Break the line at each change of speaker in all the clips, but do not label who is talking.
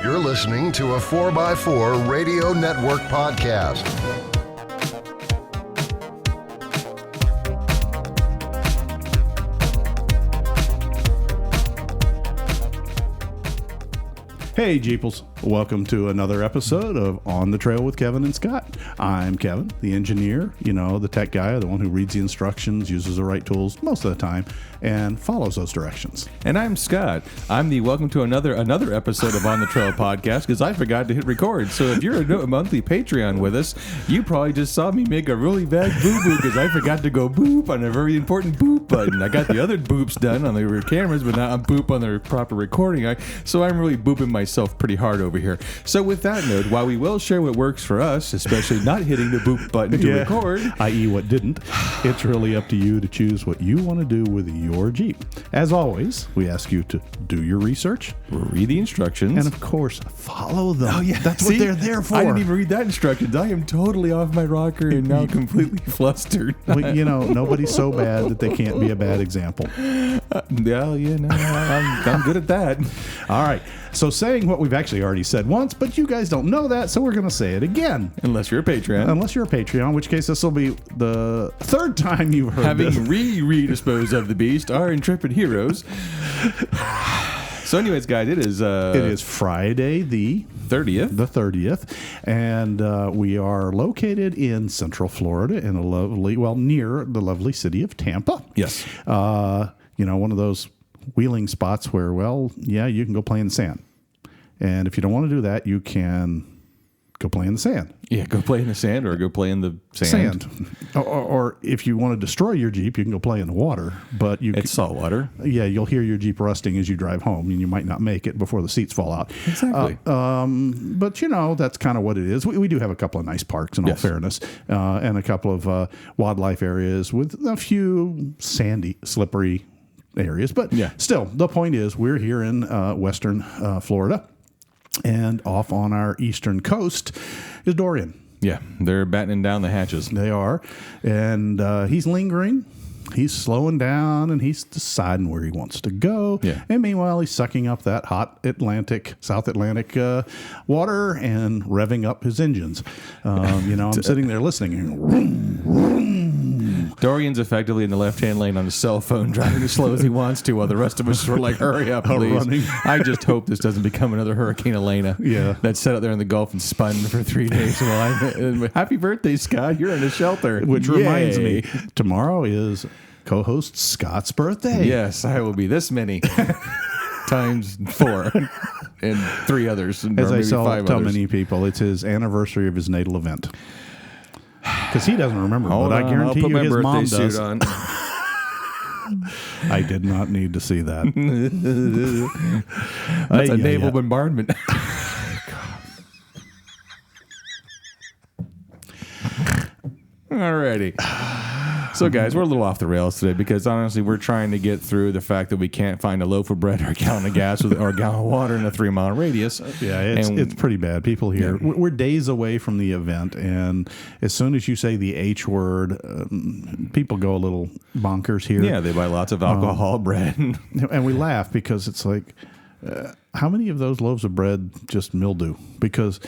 You're listening to a 4x4 Radio Network podcast.
Hey, Jeeples. Welcome to another episode of On the Trail with Kevin and Scott. I'm Kevin, the engineer, the tech guy, the one who reads the instructions, uses the right tools most of the time, and follows those directions.
And I'm Scott. I'm the welcome to another episode of On the Trail podcast because I forgot to hit record. So if you're a monthly Patreon with us, you probably just saw me make a really bad boo-boo because I forgot to go boop on a very important boop button. I got the other boops done on the cameras, but now I'm boop on the proper recording. So I'm really booping myself pretty hard over here. So with that note, while we will share what works for us, especially not hitting the boop button to record,
i.e. what didn't, it's really up to you to choose what you want to do with your Jeep. As always, we ask you to do your research,
read the instructions,
and of course, follow them.
Oh, yeah.
That's what they're there for.
I didn't even read that instructions. I am totally off my rocker and now completely flustered.
Well, nobody's so bad that they can't be a bad example.
I'm good at that.
All right. So saying what we've actually already said once, but you guys don't know that, so we're going to say it again.
Unless you're a Patreon.
In which case this will be the third time you've heard this.
Having redisposed of the beast, our intrepid heroes. So anyways, guys, it is
Friday the
30th.
The 30th. And we are located in Central Florida in near the lovely city of Tampa.
Yes.
One of those wheeling spots where, you can go play in the sand. And if you don't want to do that, you can go play in the sand.
Yeah, go play in the sand or go play in the sand.
Or if you want to destroy your Jeep, you can go play in the water. But
it's salt water.
Yeah, you'll hear your Jeep rusting as you drive home, and you might not make it before the seats fall out.
Exactly.
But, that's kind of what it is. We do have a couple of nice parks, in all fairness, and a couple of wildlife areas with a few sandy, slippery areas. But still, the point is we're here in western Florida, and off on our eastern coast is Dorian.
Yeah, they're battening down the hatches.
They are. And he's lingering. He's slowing down, and he's deciding where he wants to go.
Yeah.
And meanwhile, he's sucking up that hot South Atlantic water and revving up his engines. I'm sitting there listening.
Dorian's effectively in the left-hand lane on his cell phone, driving as slow as he wants to, while the rest of us are like, hurry up, please.
Running.
I just hope this doesn't become another Hurricane Elena.
Yeah.
That sat out there in the Gulf and spun for 3 days. Happy birthday, Scott. You're in a shelter.
Which reminds me, tomorrow is co-host Scott's birthday.
Yes, I will be this many times 4 and 3 others.
As I tell many people, it's his anniversary of his natal event. Because he doesn't remember, but I guarantee you his mom does.
On.
I did not need to see that.
That's a naval bombardment. Alrighty. So, guys, we're a little off the rails today because, honestly, we're trying to get through the fact that we can't find a loaf of bread or a gallon of gas or a gallon of water in a 3-mile radius.
Yeah, it's pretty bad. People here, we're days away from the event, and as soon as you say the H word, people go a little bonkers here.
Yeah, they buy lots of alcohol, bread.
And we laugh because it's like, how many of those loaves of bread just mildew? Because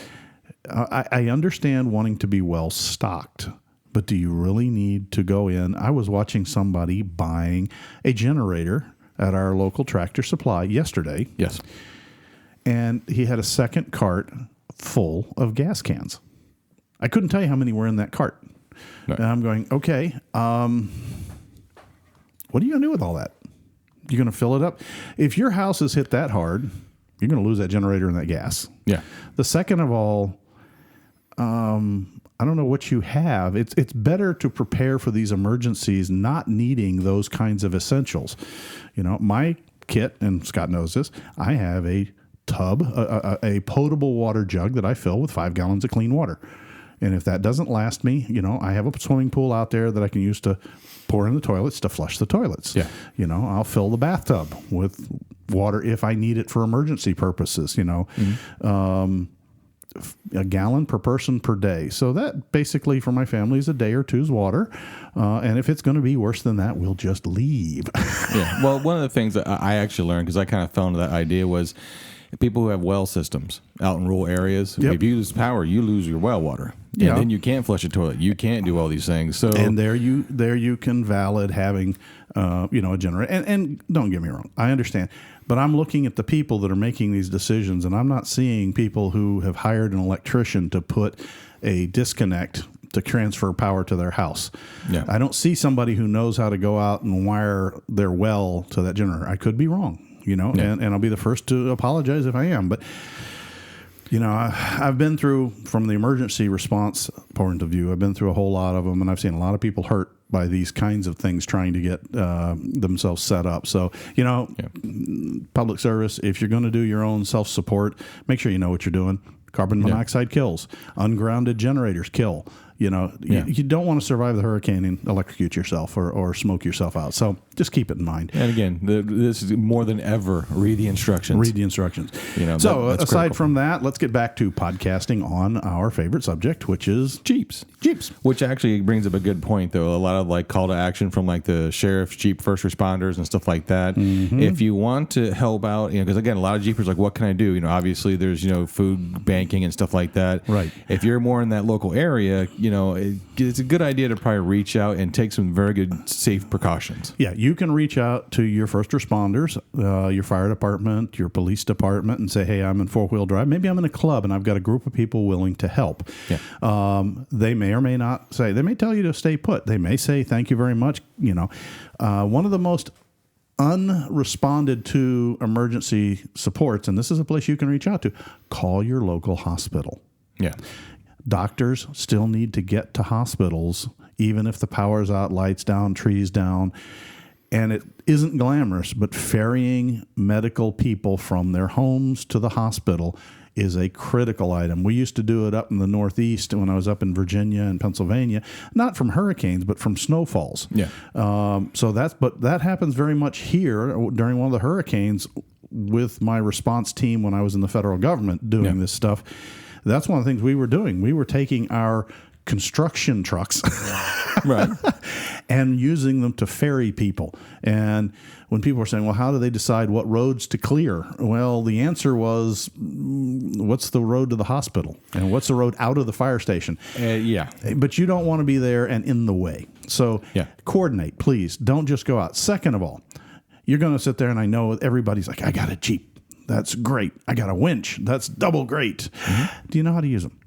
I understand wanting to be well stocked. But do you really need to go in? I was watching somebody buying a generator at our local Tractor Supply yesterday.
Yes.
And he had a second cart full of gas cans. I couldn't tell you how many were in that cart. No. And I'm going, okay, what are you going to do with all that? You're going to fill it up? If your house is hit that hard, you're going to lose that generator and that gas.
Yeah.
The second of all, I don't know what you have. It's better to prepare for these emergencies, not needing those kinds of essentials. My kit, and Scott knows this, I have a tub, a potable water jug that I fill with 5 gallons of clean water. And if that doesn't last me, I have a swimming pool out there that I can use to pour in the toilets to flush the toilets.
Yeah.
I'll fill the bathtub with water if I need it for emergency purposes, Mm-hmm. A gallon per person per day. So that basically for my family is a day or two's water. And if it's going to be worse than that, we'll just leave.
Yeah. Well, one of the things that I actually learned, because I kind of fell into that idea, was people who have well systems out in rural areas.
Yep.
If you lose power, you lose your well water.
Yeah.
And then you can't flush a toilet. You can't do all these things. So
And there you can valid having a generator. And don't get me wrong, I understand. But I'm looking at the people that are making these decisions, and I'm not seeing people who have hired an electrician to put a disconnect to transfer power to their house.
Yeah.
I don't see somebody who knows how to go out and wire their well to that generator. I could be wrong, and I'll be the first to apologize if I am. But, I've been through, from the emergency response point of view, I've been through a whole lot of them, and I've seen a lot of people hurt by these kinds of things trying to get themselves set up. So, public service, if you're going to do your own self-support, make sure you know what you're doing. Carbon monoxide kills. Ungrounded generators kill. You don't want to survive the hurricane and electrocute yourself or smoke yourself out. So just keep it in mind.
And again, this is more than ever, read the instructions.
So aside
critical.
from that, let's get back to podcasting on our favorite subject, which is
Jeeps. Which actually brings up a good point, though. A lot of call to action from the sheriff's Jeep first responders and stuff like that. Mm-hmm. If you want to help out, because again, a lot of Jeepers what can I do? Obviously there's food banking and stuff like that.
Right.
If you're more in that local area, it's a good idea to probably reach out and take some very good safe precautions.
Yeah, you can reach out to your first responders, your fire department, your police department, and say, hey, I'm in four-wheel drive. Maybe I'm in a club and I've got a group of people willing to help. Yeah. They may or may not say, they may tell you to stay put. They may say, thank you very much. One of the most unresponded to emergency supports, and this is a place you can reach out to, call your local hospital.
Yeah.
Doctors still need to get to hospitals, even if the power's out, lights down, trees down. And it isn't glamorous, but ferrying medical people from their homes to the hospital is a critical item. We used to do it up in the Northeast when I was up in Virginia and Pennsylvania, not from hurricanes, but from snowfalls.
Yeah.
But that happens very much here during one of the hurricanes with my response team when I was in the federal government doing this stuff. That's one of the things we were doing. We were taking our construction trucks
right,
and using them to ferry people. And when people were saying, well, how do they decide what roads to clear? Well, the answer was, what's the road to the hospital? And what's the road out of the fire station?
Yeah.
But you don't want to be there and in the way. So coordinate, please. Don't just go out. Second of all, you're going to sit there and I know everybody's like, I got a Jeep. That's great. I got a winch. That's double great. Mm-hmm. Do you know how to use them?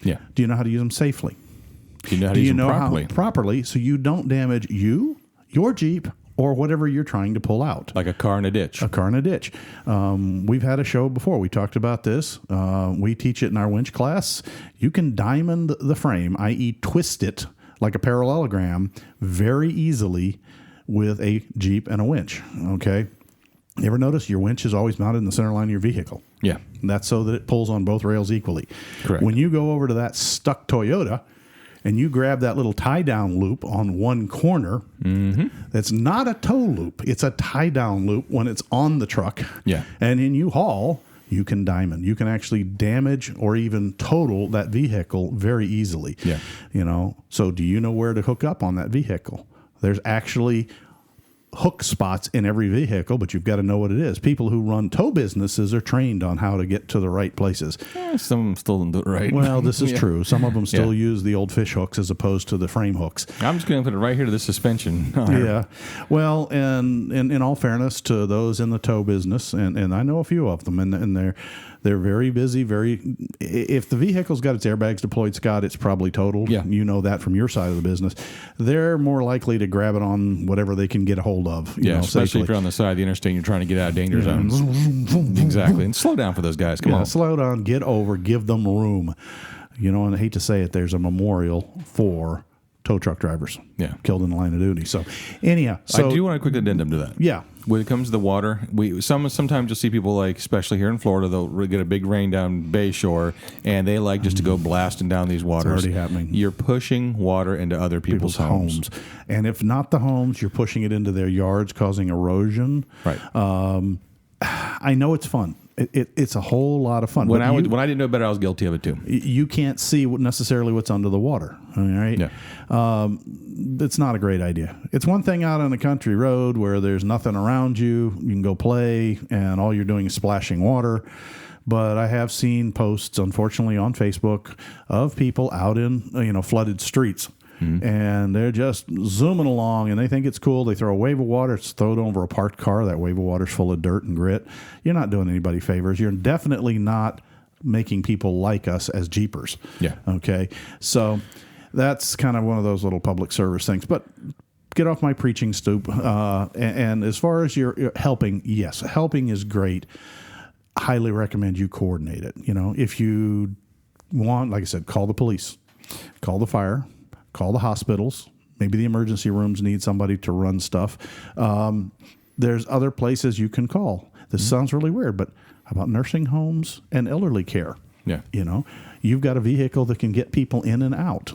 Yeah.
Do you know how to use them safely?
Do you know how to use them properly?
How properly so you don't damage you, your Jeep, or whatever you're trying to pull out.
Like a car in a ditch.
A car in a ditch. We've had a show before. We talked about this. We teach it in our winch class. You can diamond the frame, i.e. twist it like a parallelogram very easily with a Jeep and a winch. Okay? You ever notice your winch is always mounted in the center line of your vehicle?
Yeah.
And that's so that it pulls on both rails equally.
Correct.
When you go over to that stuck Toyota and you grab that little tie-down loop on one corner, that's not a tow loop. It's a tie-down loop when it's on the truck.
Yeah.
And in you haul, you can diamond. You can actually damage or even total that vehicle very easily.
Yeah.
So do you know where to hook up on that vehicle? There's actually hook spots in every vehicle, but you've got to know what it is. People who run tow businesses are trained on how to get to the right places.
Some of them still don't do it right.
Well, this is true. Some of them still use the old fish hooks as opposed to the frame hooks.
I'm just going to put it right here to the suspension.
Yeah. Well, and in all fairness to those in the tow business, and I know a few of them, and they're very busy. If the vehicle's got its airbags deployed, Scott, it's probably totaled.
Yeah.
You know that from your side of the business. They're more likely to grab it on whatever they can get a hold of.
Especially
safely.
if you're on the side of the interstate and you're trying to get out of danger zones. Exactly. And slow down for those guys. Come on.
Slow down, get over, give them room. And I hate to say it, there's a memorial for tow truck drivers killed in the line of duty. So anyhow.
I do want a quick addendum to that.
Yeah.
When it comes to the water, sometimes you'll see people especially here in Florida, they'll get a big rain down Bay Shore, and they like just to go blasting down these waters.
It's already happening.
You're pushing water into other people's homes.
And if not the homes, you're pushing it into their yards, causing erosion.
Right.
I know it's fun. It's a whole lot of fun.
When I didn't know better, I was guilty of it too.
You can't see necessarily what's under the water. All right.
Yeah.
It's not a great idea. It's one thing out on a country road where there's nothing around you. You can go play and all you're doing is splashing water. But I have seen posts, unfortunately, on Facebook of people out in flooded streets. And they're just zooming along, and they think it's cool. They throw a wave of water. It's thrown over a parked car. That wave of water's full of dirt and grit. You're not doing anybody favors. You're definitely not making people like us as Jeepers.
Yeah.
Okay? So that's kind of one of those little public service things. But get off my preaching stoop. And as far as your helping, yes, helping is great. Highly recommend you coordinate it. If you want, like I said, call the police, call the fire, call the hospitals. Maybe the emergency rooms need somebody to run stuff. There's other places you can call. This sounds really weird, but how about nursing homes and elderly care?
Yeah.
You've got a vehicle that can get people in and out.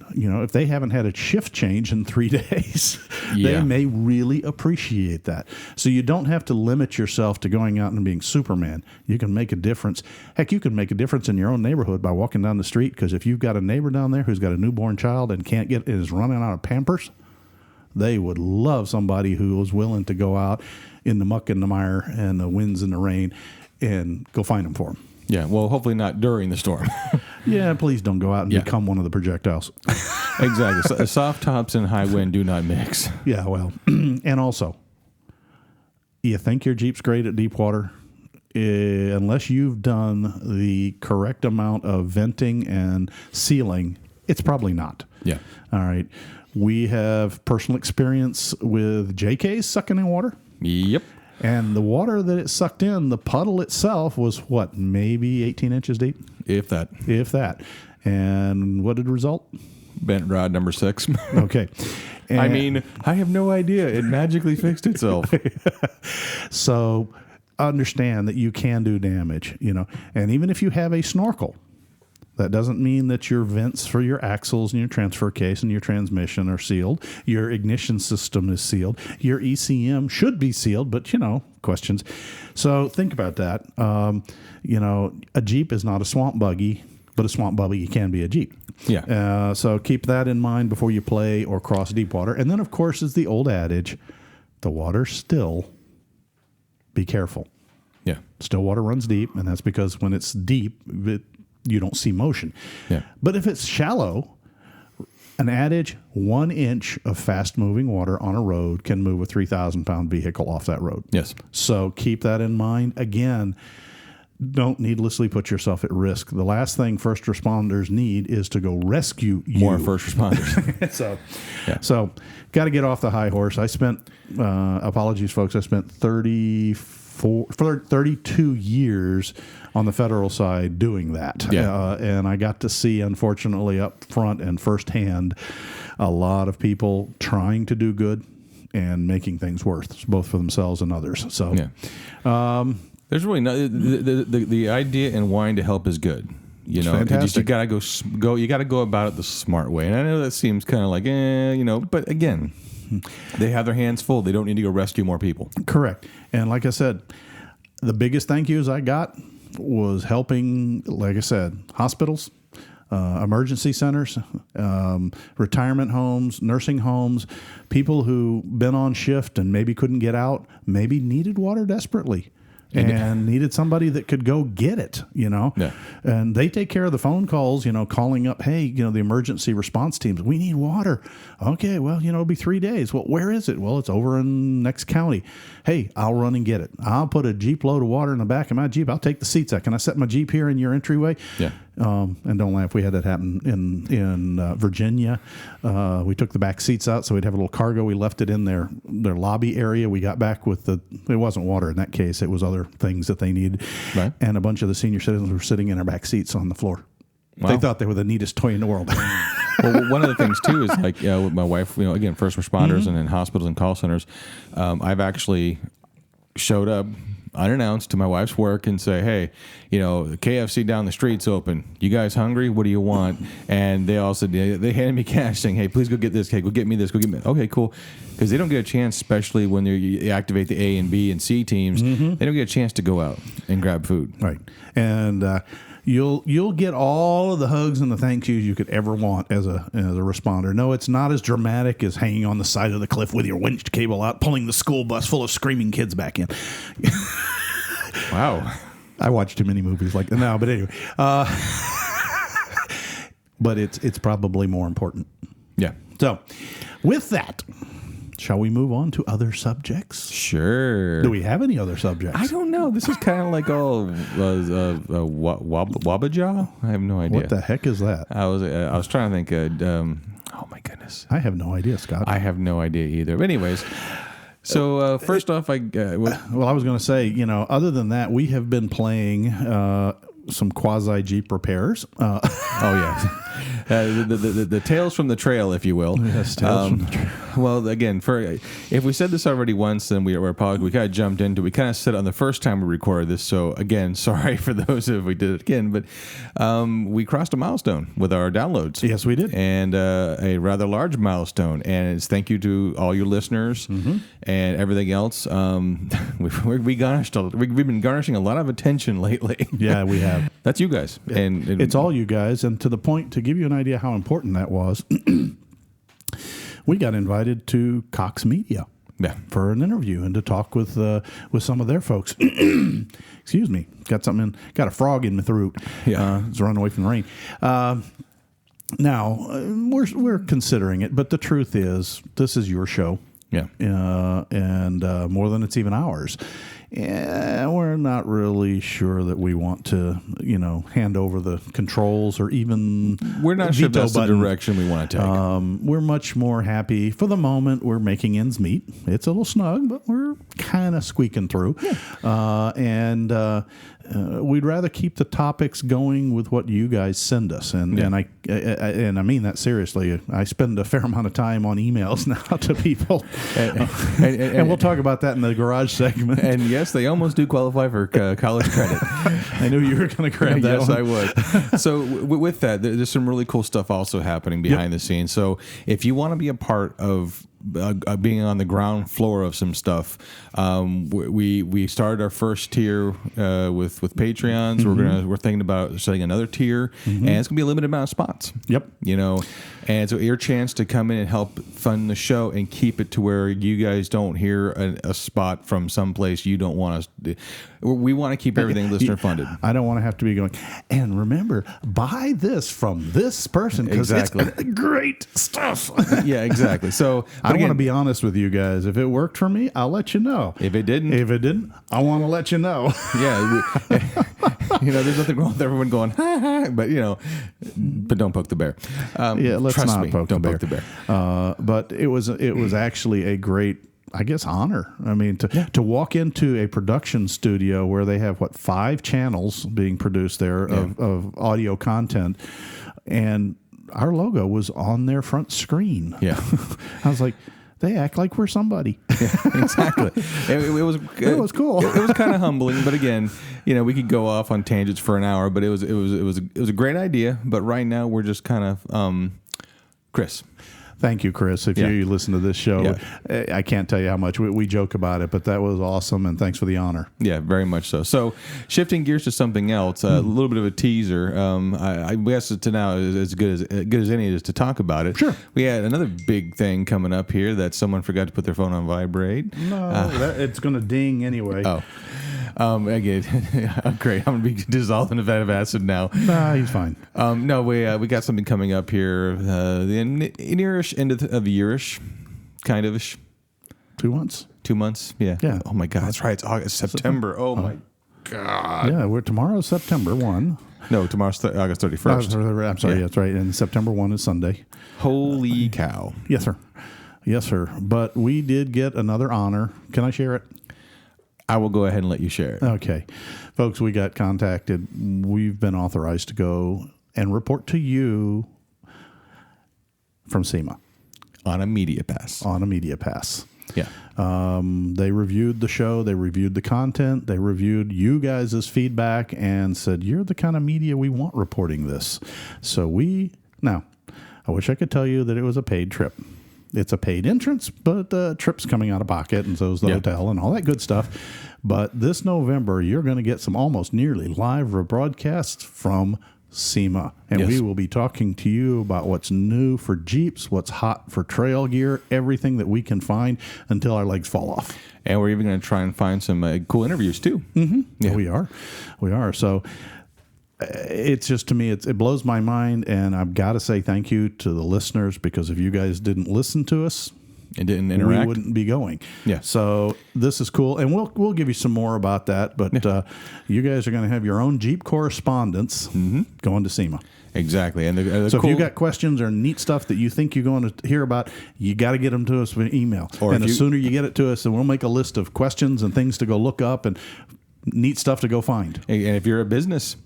If they haven't had a shift change in 3 days, they may really appreciate that. So you don't have to limit yourself to going out and being Superman. You can make a difference. Heck, you can make a difference in your own neighborhood by walking down the street, because if you've got a neighbor down there who's got a newborn child and is running out of Pampers, they would love somebody who was willing to go out in the muck and the mire and the winds and the rain and go find them for them.
Yeah, well, hopefully not during the storm.
Yeah, please don't go out and become one of the projectiles.
Exactly. Soft tops and high wind do not mix.
Yeah, well, and also, you think your Jeep's great at deep water? Unless you've done the correct amount of venting and sealing, it's probably not.
Yeah.
All right. We have personal experience with JKs sucking in water.
Yep.
And the water that it sucked in, the puddle itself was what, maybe 18 inches deep?
If that.
And what did result?
Bent rod number 6.
Okay. And
I have no idea. It magically fixed itself.
So understand that you can do damage, And even if you have a snorkel, that doesn't mean that your vents for your axles and your transfer case and your transmission are sealed. Your ignition system is sealed. Your ECM should be sealed, but, questions. So think about that. A Jeep is not a swamp buggy, but a swamp buggy can be a Jeep.
Yeah.
So keep that in mind before you play or cross deep water. And then, of course, is the old adage, the water's still, be careful.
Yeah.
Still water runs deep, and that's because when it's deep, you don't see motion.
Yeah.
But if it's shallow, an adage, 1 inch of fast-moving water on a road can move a 3,000-pound vehicle off that road.
Yes.
So keep that in mind. Again, don't needlessly put yourself at risk. The last thing first responders need is to go rescue you.
More first responders.
So got to get off the high horse. I spent, apologies, folks, I spent 32 years on the federal side doing that.
Yeah.
And I got to see, unfortunately, up front and firsthand, a lot of people trying to do good and making things worse, both for themselves and others. So,
there's really no the idea and wanting to help is good.
Fantastic.
You gotta go. You gotta go about it the smart way. And I know that seems kind of like, but again, they have their hands full. They don't need to go rescue more people.
Correct. And like I said, the biggest thank yous I got was helping, like I said, hospitals, emergency centers, retirement homes, nursing homes, people who been on shift and maybe couldn't get out, maybe needed water desperately. And needed somebody that could go get it,
Yeah.
And they take care of the phone calls, calling up, hey, the emergency response teams, we need water. Okay, well, it'll be 3 days. Well, where is it? Well, it's over in next county. Hey, I'll run and get it. I'll put a Jeep load of water in the back of my Jeep. I'll take the seats out. Can I set my Jeep here in your entryway?
Yeah.
And don't laugh, we had that happen in Virginia. We took the back seats out so we'd have a little cargo. We left it in their lobby area. We got back with it wasn't water in that case. It was other things that they needed.
Right.
And a bunch of the senior citizens were sitting in our back seats on the floor.
Wow.
They thought they were the neatest toy in the world.
Well, one of the things too is like with my wife, again, first responders and in hospitals and call centers, I've actually showed up unannounced to my wife's work and say, hey, the KFC down the street's open. You guys hungry? What do you want? And they all said, they handed me cash saying, hey, please go get this. Okay, go get me this. Go get me. Okay, cool. Because they don't get a chance, especially when you activate the A and B and C teams, they don't get a chance to go out and grab food.
Right. And you'll get all of the hugs and the thank yous you could ever want as a responder. No, it's not as dramatic as hanging on the side of the cliff with your winch cable out, pulling the school bus full of screaming kids back in.
Wow.
I watched too many movies like that. No, but anyway. But it's probably more important.
Yeah.
So, with that, shall we move on to other subjects?
Sure.
Do we have any other subjects?
I don't know. This is kind of like all Wabbajaw. I have no idea.
What the heck is that?
I was trying to think. Oh my goodness.
I have no idea, Scott.
I have no idea either. But anyways, so first off, I
was going to say, other than that, we have been playing some quasi Jeep repairs.
Oh yeah. The tales from the trail, if you will.
Yes, tales from the trail.
Well, again, if we said this already once, then we kind of jumped into it. We kind of said it on the first time we recorded this. So, again, sorry for those if we did it again. But we crossed a milestone with our downloads.
Yes, we did.
And a rather large milestone. And it's thank you to all your listeners and everything else. We've been garnishing a lot of attention lately.
Yeah, we have.
That's you guys. And
it's all you guys. And to the point, to give you an idea how important that was, we got invited to Cox Media for an interview and to talk with some of their folks. Excuse me, got a frog in my throat.
Yeah,
it's running away from the rain. Now we're considering it, but the truth is, this is your show.
Yeah,
and more than it's even ours. And we're not really sure that we want to, hand over the controls or even
we're not sure that's the direction we want to take.
We're much more happy for the moment. We're making ends meet. It's a little snug, but we're kind of squeaking through. And we'd rather keep the topics going with what you guys send us, and I mean that seriously. I spend a fair amount of time on emails now to people, and we'll talk about that in the garage segment.
And yes, they almost do qualify for college credit.
I knew you were going to grab that.
Yes,
one.
I would. So with that, there's some really cool stuff also happening behind the scenes. So if you want to be a part of being on the ground floor of some stuff, we started our first tier with Patreons. We're thinking about setting another tier, and it's gonna be a limited amount of spots.
Yep.
And so your chance to come in and help fund the show and keep it to where you guys don't hear a spot from someplace you don't want us to. We want to keep everything listener funded.
I don't want to have to be going, and remember, buy this from this person because it's great stuff.
Yeah, exactly. So
I want to be honest with you guys. If it worked for me, I'll let you know.
If it didn't,
I want to let you know.
Yeah. There's nothing wrong with everyone going, ha, ha, but don't poke the bear.
Let's
trust
not
me,
poke
don't
the
poke the bear.
But it was actually a great, I guess, honor. I mean, to walk into a production studio where they have 5 channels being produced there of audio content, and our logo was on their front screen.
Yeah,
I was like, they act like we're somebody.
Yeah, exactly. It was cool. It was kind of humbling, but again, we could go off on tangents for an hour, but it was a great idea. But right now we're just kind of Chris.
Thank you, Chris. If you listen to this show, I can't tell you how much we joke about it, but that was awesome, and thanks for the honor.
Yeah, very much so. So, shifting gears to something else, a little bit of a teaser. I guess to now is as good as any is to talk about it.
Sure.
We had another big thing coming up here that someone forgot to put their phone on vibrate.
No, it's going to ding anyway.
Oh. Again, great. I'm going to be dissolved in a vat of acid now.
Nah, he's fine.
No, we got something coming up here. The nearish end of the yearish, kind of-ish.
2 months?
2 months, yeah. Oh, my God. That's right. It's August, September. Oh, my God.
Yeah, tomorrow's September 1.
No, tomorrow's August 31st.
I'm sorry. That's right. And September 1 is Sunday.
Holy cow.
Yes, sir. Yes, sir. But we did get another honor. Can I share it?
I will go ahead and let you share it.
Okay. Folks, we got contacted. We've been authorized to go and report to you from SEMA.
On a media pass. Yeah.
They reviewed the show. They reviewed the content. They reviewed you guys' feedback and said, you're the kind of media we want reporting this. So now, I wish I could tell you that it was a paid trip. It's a paid entrance, but the trip's coming out of pocket, and so is the hotel and all that good stuff. But this November, you're going to get some almost nearly live broadcasts from SEMA. And we will be talking to you about what's new for Jeeps, what's hot for trail gear, everything that we can find until our legs fall off.
And we're even going to try and find some cool interviews, too.
Mm-hmm. Yeah, we are. So it's just, to me, it blows my mind. And I've got to say thank you to the listeners, because if you guys didn't listen to us,
it didn't interact,
we wouldn't be going.
Yeah.
So this is cool, and we'll give you some more about that. But you guys are going to have your own Jeep correspondence going to SEMA.
Exactly. And
so if you got questions or neat stuff that you think you're going to hear about, you got to get them to us via email. And the sooner you get it to us, then we'll make a list of questions and things to go look up and neat stuff to go find.
And if you're a business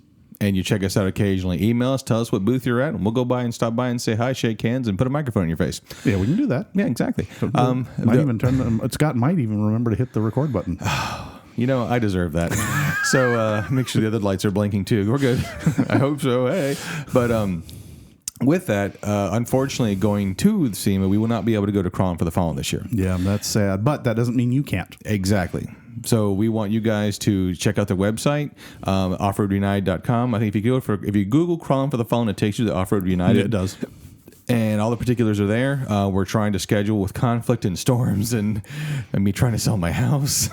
and you check us out occasionally, email us, tell us what booth you're at, and we'll go by and stop by and say hi, shake hands, and put a microphone in your face.
Yeah, we can do that.
Yeah, exactly.
Scott might even remember to hit the record button.
You know, I deserve that. So make sure the other lights are blinking too. We're good. I hope so. Hey, but with that, unfortunately, going to SEMA, we will not be able to go to Krawl'n for the Fallen this year.
Yeah, that's sad, but that doesn't mean you can't.
Exactly. So we want you guys to check out their website, offroadunited.com. I think if you Google Krawl'n for the Fallen, it takes you to Offroad United.
Yeah, it does.
And all the particulars are there. We're trying to schedule with conflict and storms and me trying to sell my house.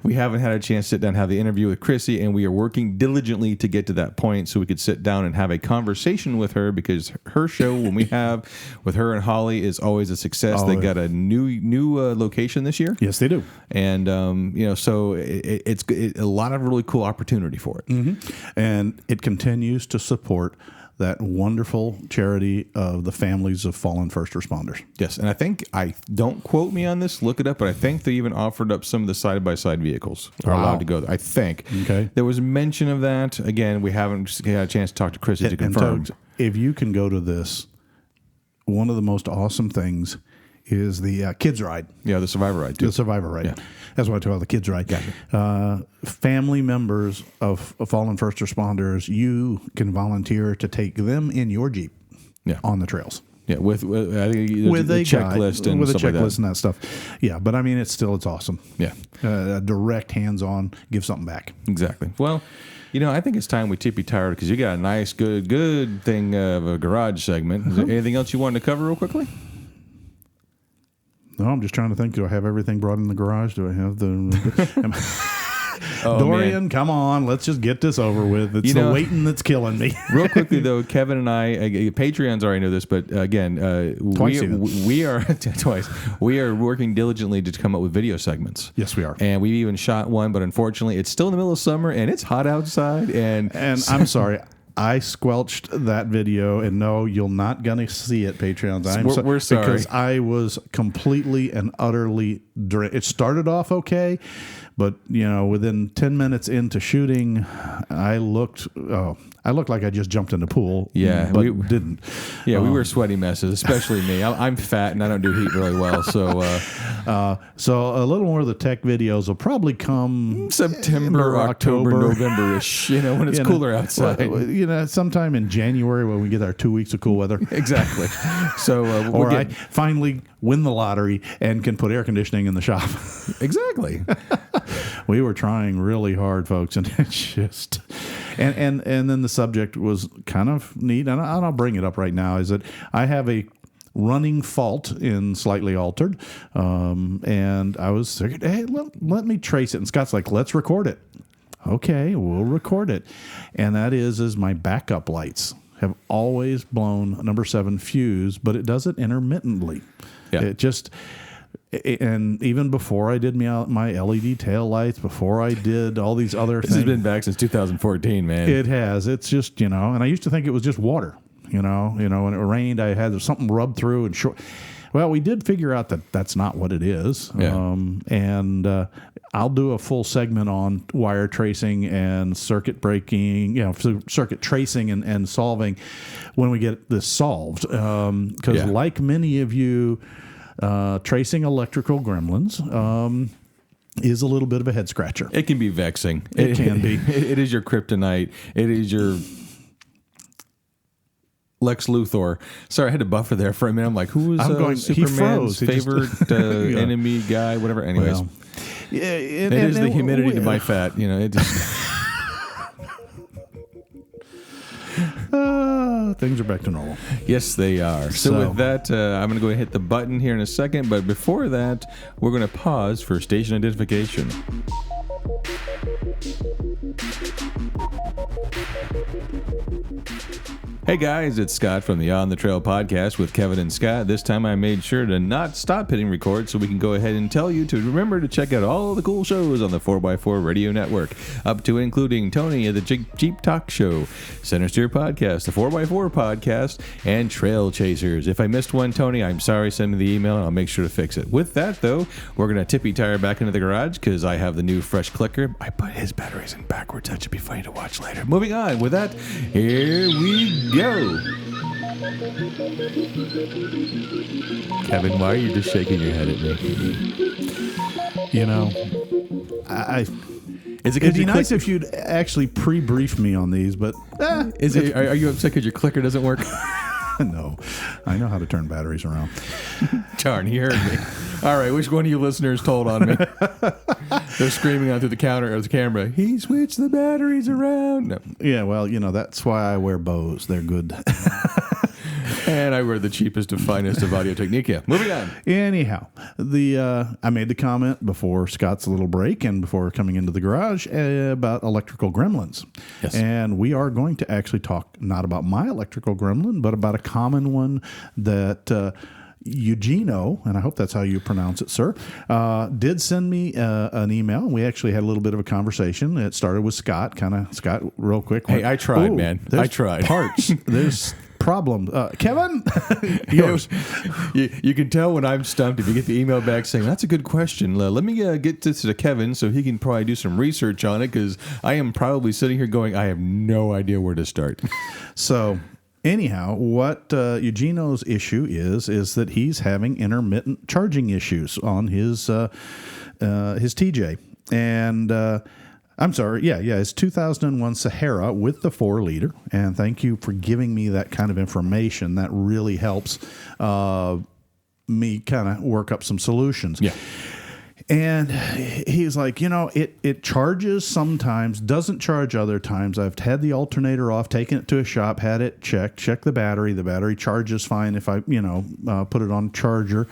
We haven't had a chance to sit down and have the interview with Chrissy, and we are working diligently to get to that point so we could sit down and have a conversation with her, because her show, when we have with her and Holly, is always a success. They got a new location this year.
Yes, they do.
And, so it's a lot of really cool opportunity for it.
Mm-hmm. And it continues to support that wonderful charity of the families of fallen first responders.
Yes, and don't quote me on this, look it up, but I think they even offered up some of the side-by-side vehicles are allowed to go there. I think.
Okay.
There was mention of that. Again, we haven't had a chance to talk to Chrissy to confirm.
And if you can go to this, one of the most awesome things is the kids ride.
Yeah, the Survivor ride, too.
The Survivor ride. Yeah. That's what I tell the kids ride.
Gotcha.
Family members of fallen first responders, you can volunteer to take them in your Jeep on the trails.
Yeah, with a
checklist
and
with a
stuff like
checklist and that stuff. Yeah, but I mean, it's awesome.
Yeah,
direct, hands-on, give something back.
Exactly. Well, I think it's time we tippy-tired, because you got a nice, good thing of a garage segment. Is there anything else you wanted to cover real quickly?
No, I'm just trying to think. Do I have everything brought in the garage? Do I have the... Dorian, man. Come on. Let's just get this over with. It's the waiting that's killing me.
Real quickly, though, Kevin and I, Patreons already know this, but again, we are twice. We are working diligently to come up with video segments.
Yes, we are.
And we even shot one, but unfortunately, it's still in the middle of summer, and it's hot outside. And
I'm sorry. I squelched that video, and no, you're not going to see it, Patreons.
We're sorry.
Because I was completely and utterly it started off okay, but, within 10 minutes into shooting, I looked like I just jumped in the pool.
Yeah.
But didn't.
Yeah, we were sweaty messes, especially me. I'm fat, and I don't do heat really well, so...
So a little more of the tech videos will probably come
September, October, November-ish, when it's cooler outside.
Sometime in January when we get our 2 weeks of cool weather.
Exactly. So
I finally win the lottery and can put air conditioning in the shop.
Exactly.
We were trying really hard, folks, and it's just... And then the subject was kind of neat, and I'll bring it up right now, is that I have a running fault in Slightly Altered, and I was thinking, hey, let me trace it. And Scott's like, let's record it. Okay, we'll record it. And that is my backup lights have always blown number 7 fuse, but it does it intermittently.
Yeah.
It just... And even before I did my LED tail lights, before I did all these other things.
This has been back since 2014, man.
It has. It's just, and I used to think it was just water, when it rained, I had something rubbed through and short. Well, we did figure out that that's not what it is.
Yeah.
I'll do a full segment on wire tracing and circuit breaking, circuit tracing and solving when we get this solved. Because like many of you, tracing electrical gremlins is a little bit of a head scratcher.
It can be vexing.
It can be.
It is your kryptonite. It is your Lex Luthor. Sorry, I had to buffer there for a minute. I'm like, who is Superman's favorite enemy guy? Whatever. Anyways,
Well,
it is the humidity to my fat. You know, it just.
Things are back to normal.
Yes, they are. So with that, I'm going to go ahead and hit the button here in a second. But before that, we're going to pause for station identification. Hey guys, it's Scott from the On the Trail podcast with Kevin and Scott. This time I made sure to not stop hitting record so we can go ahead and tell you to remember to check out all the cool shows on the 4x4 Radio Network, up to including Tony at the Jeep Talk Show, Center Steer Podcast, the 4x4 Podcast, and Trail Chasers. If I missed one, Tony, I'm sorry. Send me the email and I'll make sure to fix it. With that, though, we're going to tippy tire back into the garage because I have the new fresh clicker. I put his batteries in backwards. That should be funny to watch later. Moving on. With that, here we go. Kevin, why are you just shaking your head at me?
You know, it'd be nice if you'd actually pre-brief me on these, but
are you upset because your clicker doesn't work?
No, I know how to turn batteries around.
Darn, he heard me. All right, which one of you listeners told on me? They're screaming out through the counter or the camera. He switched the batteries around. No.
Yeah, well, you know, that's why I wear bows. They're good.
And I wear the cheapest and finest of Audio Technica. Moving on.
Anyhow, I made the comment before Scott's little break and before coming into the garage about electrical gremlins.
Yes.
And we are going to actually talk not about my electrical gremlin, but about a common one that Eugenio, and I hope that's how you pronounce it, sir, did send me an email. We actually had a little bit of a conversation. It started with Scott, Scott, real quick.
Hey, I tried, man. I tried.
Parts. There's problem. Kevin? Yours.
You can tell when I'm stumped if you get the email back saying, that's a good question. Let me get this to Kevin so he can probably do some research on it because I am probably sitting here going, I have no idea where to start.
So anyhow, what Eugenio's issue is that he's having intermittent charging issues on his TJ. And I'm sorry, it's 2001 Sahara with the 4-liter. And thank you for giving me that kind of information. That really helps me kind of work up some solutions.
Yeah.
And he's like, you know, it charges sometimes, doesn't charge other times. I've had the alternator off, taken it to a shop, had it checked the battery. The battery charges fine if I, put it on charger.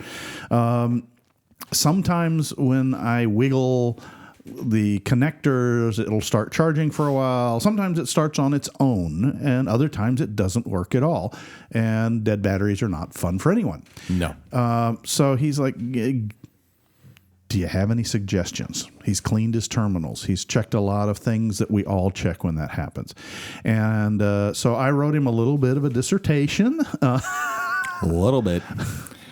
Sometimes when I wiggle the connectors, it'll start charging for a while. Sometimes it starts on its own, and other times it doesn't work at all. And dead batteries are not fun for anyone.
No.
So he's like, do you have any suggestions? He's cleaned his terminals. He's checked a lot of things that we all check when that happens. And so I wrote him a little bit of a dissertation.
A little bit.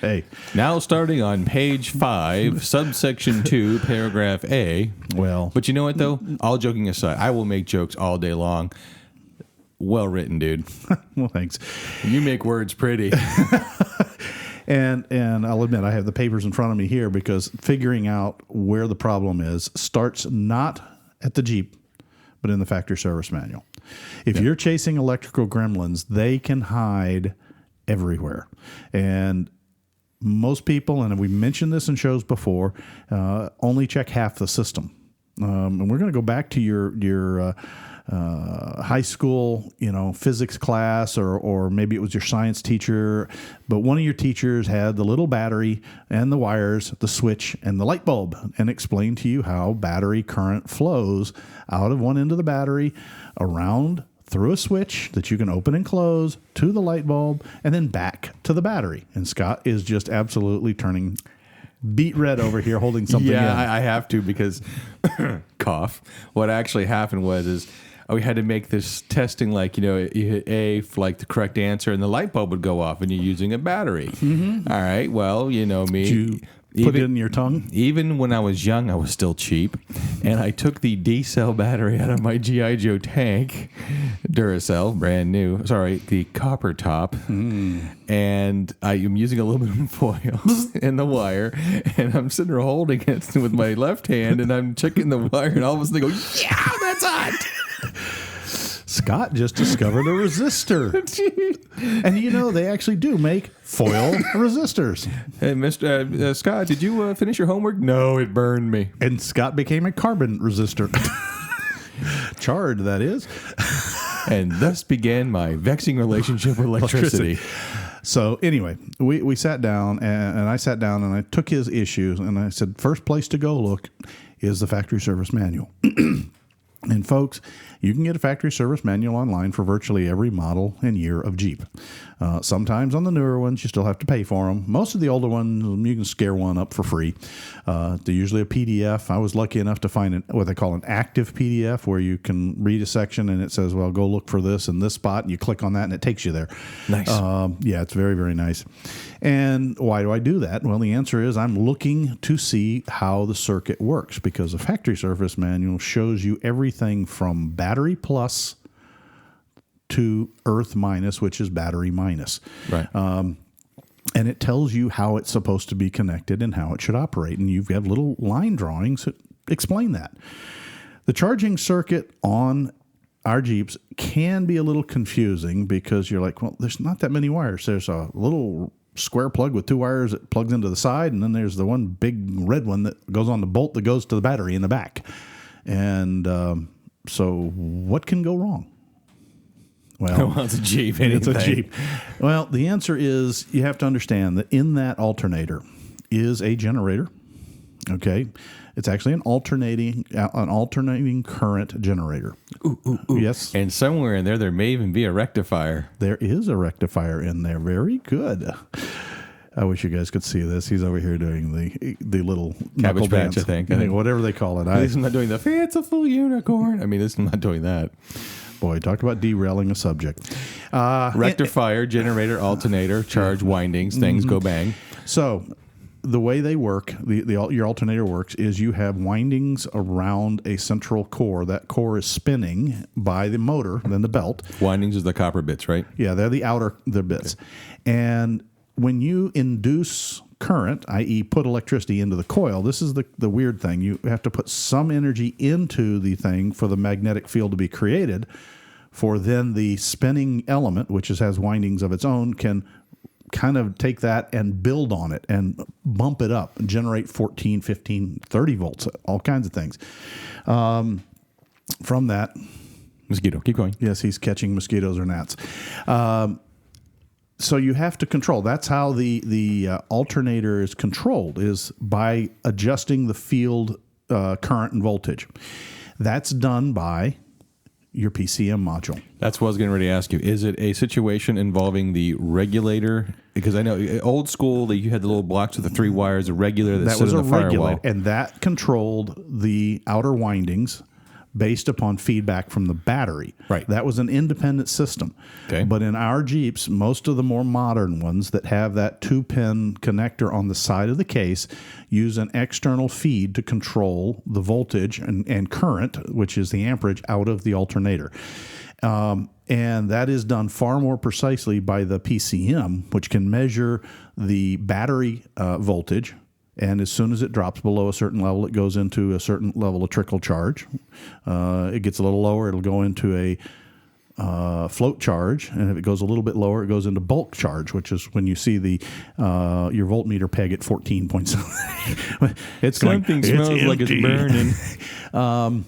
Hey.
Now starting on page 5, subsection 2, paragraph A.
Well.
But you know what, though? All joking aside, I will make jokes all day long. Well written, dude.
Well, thanks.
You make words pretty.
And I'll admit I have the papers in front of me here because figuring out where the problem is starts not at the Jeep, but in the factory service manual. If you're chasing electrical gremlins, they can hide everywhere. And most people, and we mentioned this in shows before, only check half the system. And we're going to go back to your high school, physics class, or maybe it was your science teacher, but one of your teachers had the little battery and the wires, the switch, and the light bulb, and explained to you how battery current flows out of one end of the battery, around through a switch that you can open and close to the light bulb, and then back to the battery. And Scott is just absolutely turning beet red over here holding something in.
I have to because, cough, what actually happened is we had to make this testing like, you hit A for like the correct answer and the light bulb would go off and you're using a battery. Mm-hmm. All right, well, you know me.
Put it in your tongue?
Even when I was young, I was still cheap. And I took the D-cell battery out of my G.I. Joe tank, Duracell, brand new. Sorry, the copper top. And I am using a little bit of foil in the wire. And I'm sitting there holding it with my left hand. And I'm checking the wire. And all of a sudden I go, yeah, that's hot.
Scott just discovered a resistor. And you know, they actually do make foil resistors.
Hey, Mr. Scott, did you finish your homework? No, it burned me.
And Scott became a carbon resistor. Charred, that is.
And thus began my vexing relationship with electricity.
So anyway, we sat down, and I sat down, and I took his issues, and I said, first place to go look is the factory service manual. And folks, you can get a factory service manual online for virtually every model and year of Jeep. Sometimes on the newer ones, you still have to pay for them. Most of the older ones, you can scare one up for free. They're usually a PDF. I was lucky enough to find what they call an active PDF, where you can read a section and it says, well, go look for this in this spot. And you click on that and it takes you there.
Nice.
Yeah, it's very, very nice. And why do I do that? Well, the answer is I'm looking to see how the circuit works, because the factory service manual shows you everything from battery plus to earth minus, which is battery minus.
Right.
And it tells you how it's supposed to be connected and how it should operate. And you've got little line drawings that explain that. The charging circuit on our Jeeps can be a little confusing, because you're like, well, there's not that many wires. There's a little square plug with two wires that plugs into the side, and then there's the one big red one that goes on the bolt that goes to the battery in the back. And so what can go wrong? Well,
It's a Jeep.
it's a Jeep. Well, the answer is you have to understand that in that alternator is a generator. Okay, it's actually an alternating current generator.
Ooh.
Yes,
And somewhere in there may even be a rectifier.
there is a rectifier in there. Very good. I wish you guys could see this. He's over here doing the little knuckle
Cabbage patch,
dance.
I think.
Whatever they call it.
At least I'm not doing the fanciful unicorn. I mean, this is not doing that.
Boy, talk about derailing a subject.
Rectifier, generator, alternator, charge windings, things go bang.
So the way they work, your alternator works, is you have windings around a central core. That core is spinning by the motor, then the belt.
Windings is the copper bits, right?
Yeah, they're the bits. Okay. And when you induce current, i.e. put electricity into the coil, this is the weird thing. You have to put some energy into the thing for the magnetic field to be created, for then the spinning element, which has windings of its own, can kind of take that and build on it and bump it up and generate 14, 15, 30 volts, all kinds of things. From that...
Mosquito, keep going.
Yes, he's catching mosquitoes or gnats. So you have to control. That's how the alternator is controlled, is by adjusting the field current and voltage. That's done by your PCM module.
That's what I was getting ready to ask you. Is it a situation involving the regulator? Because I know old school, you had the little blocks with the three wires, a regular that sit in the firewall.
And that controlled the outer windings based upon feedback from the battery.
Right.
That was an independent system.
Okay.
But in our Jeeps, most of the more modern ones that have that 2-pin connector on the side of the case use an external feed to control the voltage and current, which is the amperage, out of the alternator. And that is done far more precisely by the PCM, which can measure the battery voltage. And as soon as it drops below a certain level, it goes into a certain level of trickle charge. It gets a little lower, it'll go into a float charge. And if it goes a little bit lower, it goes into bulk charge, which is when you see your voltmeter peg at 14 points.
Something smells like it's burning.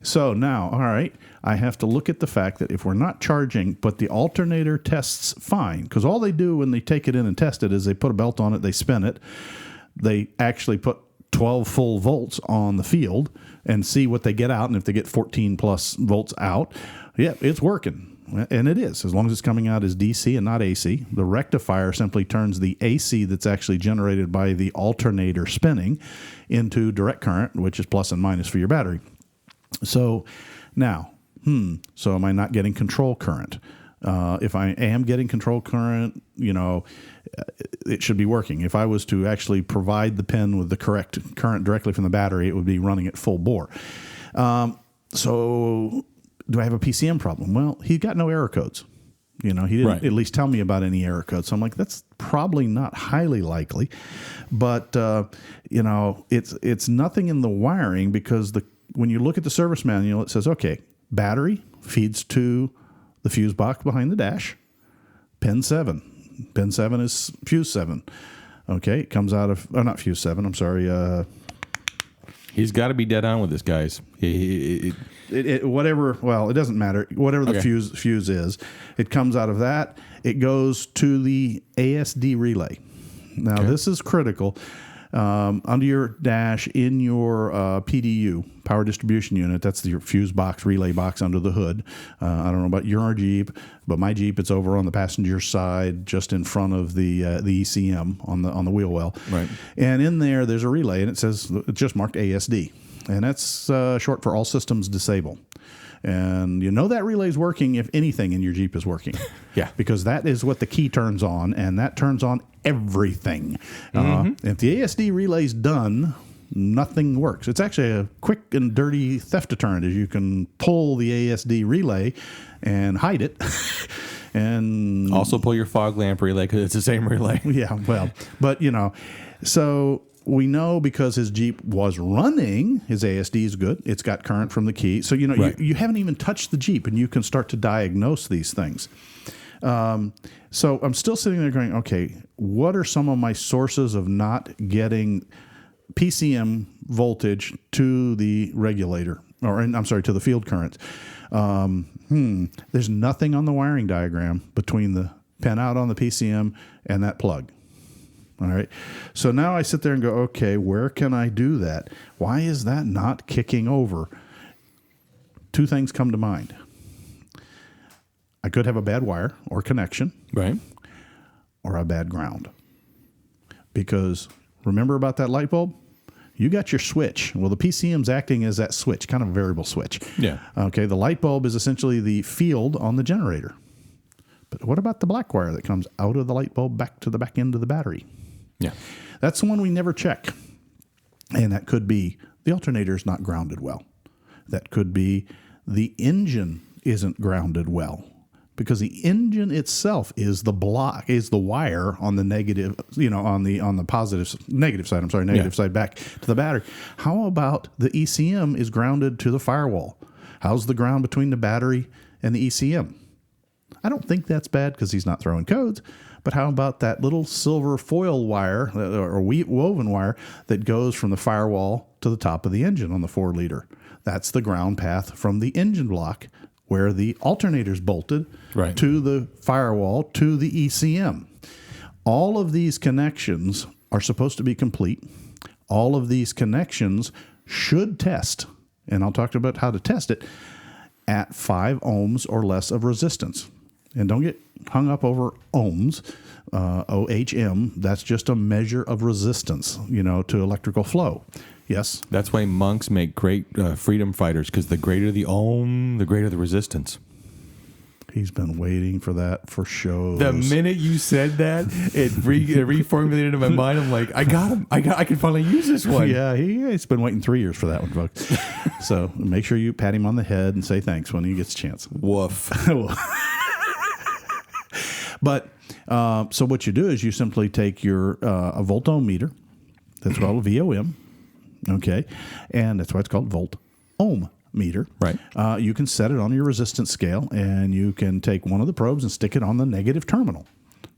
So now, all right, I have to look at the fact that if we're not charging, but the alternator tests fine, because all they do when they take it in and test it is they put a belt on it, they spin it. They actually put 12 full volts on the field and see what they get out. And if they get 14 plus volts out, yeah, it's working. And it is, as long as it's coming out as DC and not AC. The rectifier simply turns the AC that's actually generated by the alternator spinning into direct current, which is plus and minus for your battery. So now, so am I not getting control current? If I am getting control current, it should be working. If I was to actually provide the pen with the correct current directly from the battery, it would be running at full bore. So do I have a PCM problem? Well, he got no error codes. He didn't at least tell me about any error codes. So I'm like, that's probably not highly likely. But, it's nothing in the wiring, because when you look at the service manual, it says, okay, battery feeds to the fuse box behind the dash, pin 7. Pin 7 is fuse 7. Okay, it comes out of, not fuse 7, I'm sorry.
He's got to be dead on with this, guys.
Whatever, well, it doesn't matter. Whatever the fuse is, it comes out of that. It goes to the ASD relay. Now, this is critical. Under your dash in your PDU, power distribution unit, that's your fuse box, relay box under the hood. I don't know about your Jeep, but my Jeep, it's over on the passenger side, just in front of the ECM on the wheel well. Right. And in there's a relay, and it says, it's just marked ASD. And that's short for all systems disable. And that relay's working if anything in your Jeep is working. Yeah. Because that is what the key turns on, and that turns on everything. If the ASD relay's done, nothing works. It's actually a quick and dirty theft deterrent, as you can pull the ASD relay and hide it. And
also pull your fog lamp relay, because it's the same relay.
Yeah, well, but, so we know because his Jeep was running, his ASD is good. It's got current from the key. So, you haven't even touched the Jeep, and you can start to diagnose these things. So I'm still sitting there going, okay, what are some of my sources of not getting PCM voltage to the regulator, to the field current? There's nothing on the wiring diagram between the pin out on the PCM and that plug. All right. So now I sit there and go, okay, where can I do that? Why is that not kicking over? Two things come to mind. I could have a bad wire or connection. Right. Or a bad ground. Because remember about that light bulb? You got your switch. Well, the PCM's acting as that switch, kind of a variable switch. Yeah. Okay. The light bulb is essentially the field on the generator. But what about the black wire that comes out of the light bulb back to the back end of the battery? Yeah. That's the one we never check. And that could be the alternator's not grounded well. That could be the engine isn't grounded well, because the engine itself is the wire on the negative, on the negative side back to the battery. How about the ECM is grounded to the firewall? How's the ground between the battery and the ECM? I don't think that's bad, because he's not throwing codes. But how about that little silver foil wire or woven wire that goes from the firewall to the top of the engine on the 4-liter? That's the ground path from the engine block where the alternator's bolted to the firewall to the ECM. All of these connections are supposed to be complete. All of these connections should test, and I'll talk about how to test it, at 5 ohms or less of resistance. And don't get hung up over ohms, OHM. That's just a measure of resistance, to electrical flow. Yes?
That's why monks make great freedom fighters, because the greater the ohm, the greater the resistance.
He's been waiting for that for shows.
The minute you said that, it reformulated in my mind. I'm like, I got him. I can finally use this one.
Yeah, he's been waiting 3 years for that one, folks. So make sure you pat him on the head and say thanks when he gets a chance.
Woof.
But so what you do is you simply take your a volt ohm meter. That's called a VOM. Okay, and that's why it's called volt ohm meter. Right. You can set it on your resistance scale, and you can take one of the probes and stick it on the negative terminal.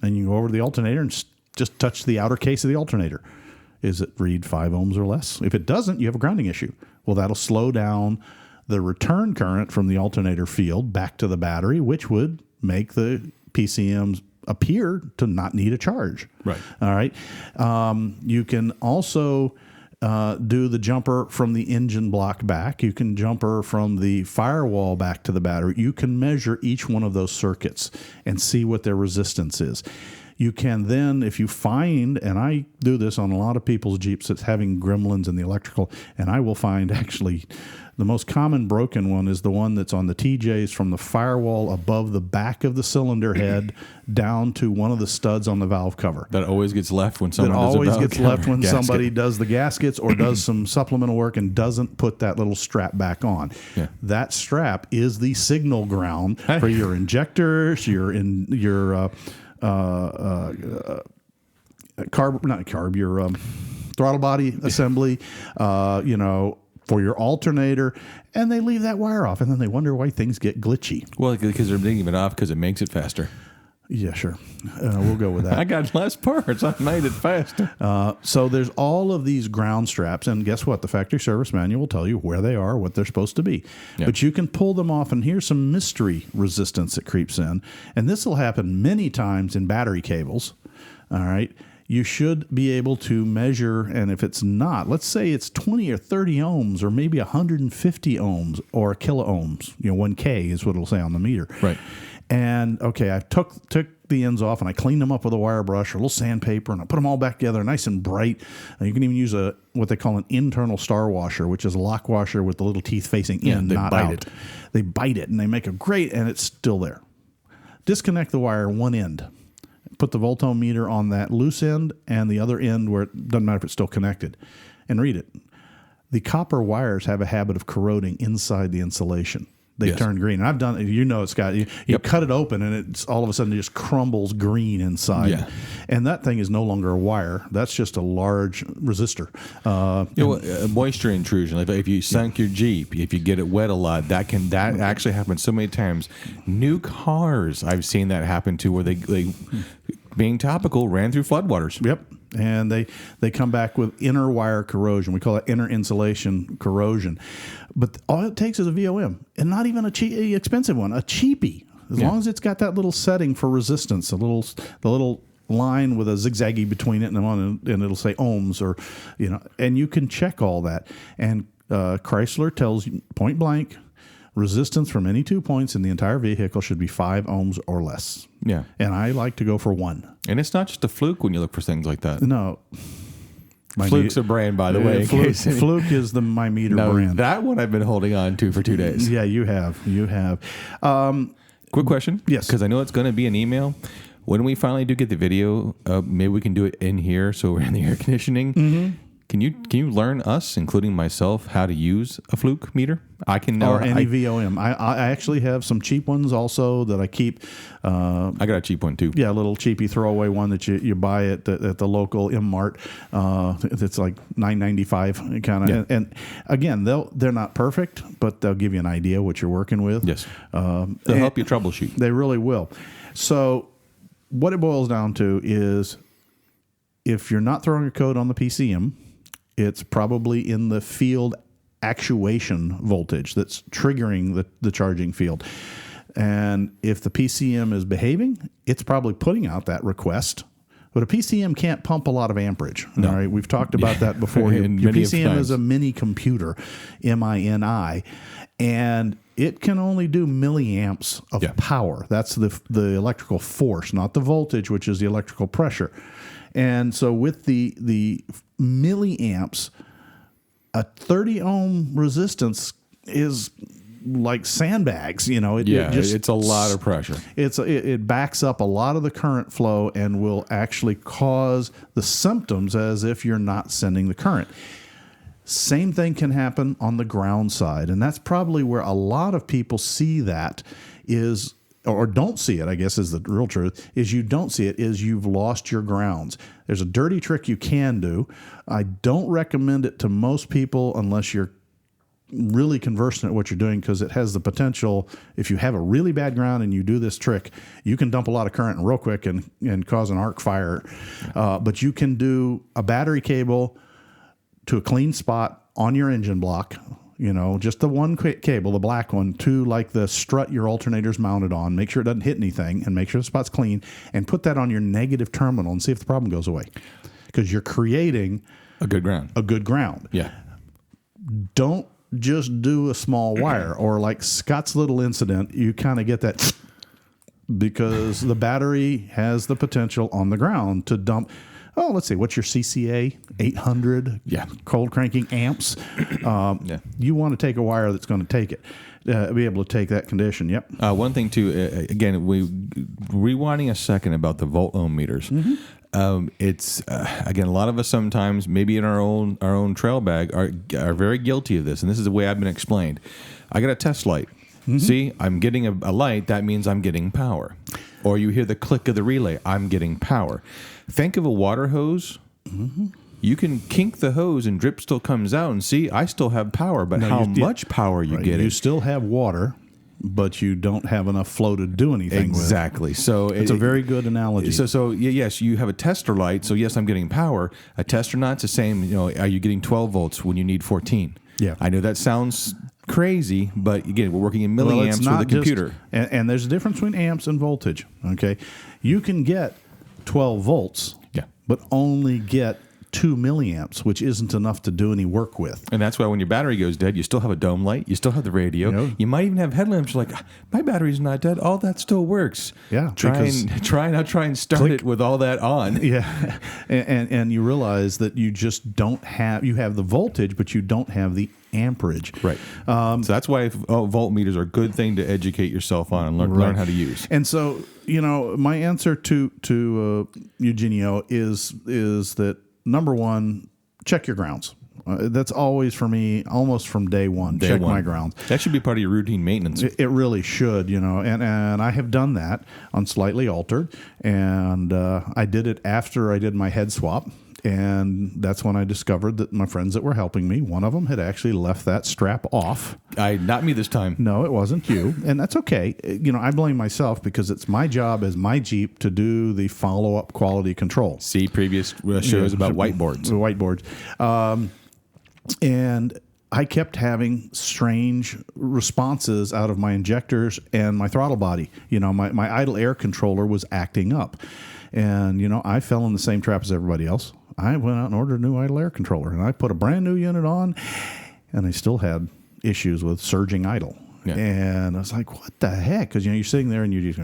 Then you go over to the alternator and just touch the outer case of the alternator. Is it read 5 ohms or less? If it doesn't, you have a grounding issue. Well, that'll slow down the return current from the alternator field back to the battery, which would make the PCMs appear to not need a charge. Right. All right. You can also do the jumper from the engine block back. You can jumper from the firewall back to the battery. You can measure each one of those circuits and see what their resistance is. You can then, if you find, and I do this on a lot of people's Jeeps that's having gremlins in the electrical, and I will find actually The most common broken one is the one that's on the TJs from the firewall above the back of the cylinder head down to one of the studs on the valve cover.
That always gets left when someone
That
does
always
a valve
gets left when
gasket.
somebody does the gaskets or does some supplemental work and doesn't put that little strap back on.
Yeah.
That strap is the signal ground for your injectors, your throttle body assembly, for your alternator, and they leave that wire off, and then they wonder why things get glitchy.
Well, because they're leaving it off because it makes it faster.
Yeah, sure. We'll go with that.
I got less parts. I made it faster.
So there's all of these ground straps, and guess what? The factory service manual will tell you where they are, what they're supposed to be.
Yep.
But you can pull them off, and here's some mystery resistance that creeps in. And this will happen many times in battery cables. All right. You should be able to measure, and if it's not, let's say it's 20 or 30 ohms or maybe 150 ohms or kilo ohms. 1K is what it'll say on the meter.
Right.
And, okay, I took the ends off, and I cleaned them up with a wire brush or a little sandpaper, and I put them all back together nice and bright. And you can even use what they call an internal star washer, which is a lock washer with the little teeth facing in,
they
not
bite
out.
it.
They bite it, and they make a great, and it's still there. Disconnect the wire one end. Put the voltometer on that loose end and the other end where it doesn't matter if it's still connected, and read it. The copper wires have a habit of corroding inside the insulation. They turn green. And I've done it. Scott, you cut it open and it's all of a sudden it just crumbles green inside.
Yeah.
And that thing is no longer a wire. That's just a large resistor.
Moisture intrusion. Like if you sunk your Jeep, if you get it wet a lot, that actually happens so many times. New cars, I've seen that happen to where they being topical, ran through floodwaters.
Yep. And they come back with inner wire corrosion. We call it inner insulation corrosion. But all it takes is a VOM, and not even a expensive one, a cheapie. As long as it's got that little setting for resistance, the little line with a zigzaggy between it and it'll say ohms and you can check all that. And Chrysler tells you point blank, resistance from any 2 points in the entire vehicle should be 5 ohms or less.
Yeah.
And I like to go for 1.
And it's not just a fluke when you look for things like that.
No.
Fluke's a brand, by the way.
Fluke is my meter brand.
That one I've been holding on to for 2 days.
Yeah, you have.
Quick question.
Yes.
Because I know it's going to be an email. When we finally do get the video, maybe we can do it in here so we're in the air conditioning. Mm-hmm. Can you learn us, including myself, how to use a fluke meter? I can now.
Or any VOM. I actually have some cheap ones also that I keep.
I got a cheap one too.
Yeah, a little cheapy throwaway one that you buy at the local M-Mart. It's like $9.95 kind of.
Yeah.
And again, they're not perfect, but they'll give you an idea what you're working with.
Yes. They'll help you troubleshoot.
They really will. So what it boils down to is if you're not throwing a code on the PCM, it's probably in the field actuation voltage that's triggering the charging field. And if the PCM is behaving, it's probably putting out that request. But a PCM can't pump a lot of amperage. No. All right, we've talked about that before. Your PCM is a mini computer, MINI, and it can only do milliamps of power. That's the electrical force, not the voltage, which is the electrical pressure. And so with the milliamps, a 30 ohm resistance is like sandbags,
it's a lot of pressure.
It backs up a lot of the current flow and will actually cause the symptoms as if you're not sending the current. Same thing can happen on the ground side, and that's probably where a lot of people see that is, or don't see it, I guess is the real truth, is you don't see it, is you've lost your grounds. There's a dirty trick you can do. I don't recommend it to most people unless you're really conversant at what you're doing, because it has the potential, if you have a really bad ground and you do this trick, you can dump a lot of current real quick and cause an arc fire. But you can do a battery cable to a clean spot on your engine block, just the one quick cable, the black one, to like the strut your alternator's mounted on. Make sure it doesn't hit anything and make sure the spot's clean, and put that on your negative terminal and see if the problem goes away, because you're creating
a good ground.
Yeah. Don't just do a small wire, or like Scott's little incident, you kind of get that because the battery has the potential on the ground to dump. let's see, what's your CCA? 800 cold cranking amps. You want to take a wire that's going to take it, be able to take that condition. Yep.
One thing too, again, rewinding a second about the volt ohm meters. It's again, a lot of us sometimes, maybe in our own trail bag, are very guilty of this, and this is the way I've been explained. I got a test light. See, I'm getting a light. That means I'm getting power. Or you hear the click of the relay. I'm getting power. Think of a water hose. You can kink the hose and drip still comes out, and see, I still have power. But how much power you getting?
You still have water, but you don't have enough flow to do anything with.
Exactly. So
it's a very good analogy.
So yes, you have a tester light. So yes, I'm getting power. A tester not's the same. Are you getting 12 volts when you need 14?
Yeah.
I know that sounds crazy, but again, we're working in milliamps with a computer.
And there's a difference between amps and voltage. Okay, you can get 12 volts, but only get 2 milliamps, which isn't enough to do any work with.
And that's why when your battery goes dead, you still have a dome light, you still have the radio, you might even have headlamps. You're like, my battery's not dead. All that still works.
Yeah,
try and start it with all that on.
Yeah, and you realize that you just don't have. You have the voltage, but you don't have the amperage.
Right. So that's why voltmeters are a good thing to educate yourself on and learn how to use.
And so, my answer to Eugenio is that, number one, check your grounds. That's always for me, almost from day one. Check my grounds.
That should be part of your routine maintenance.
It really should, and I have done that on Slightly Altered, and I did it after I did my head swap. And that's when I discovered that my friends that were helping me, one of them had actually left that strap off.
Not me this time.
No, it wasn't you. And that's okay. I blame myself because it's my job as my Jeep to do the follow-up quality control.
See previous shows about whiteboards.
And I kept having strange responses out of my injectors and my throttle body. My idle air controller was acting up. And, I fell in the same trap as everybody else. I went out and ordered a new idle air controller, and I put a brand new unit on, and I still had issues with surging idle. Yeah. And I was like, what the heck? Because, you're sitting there and you just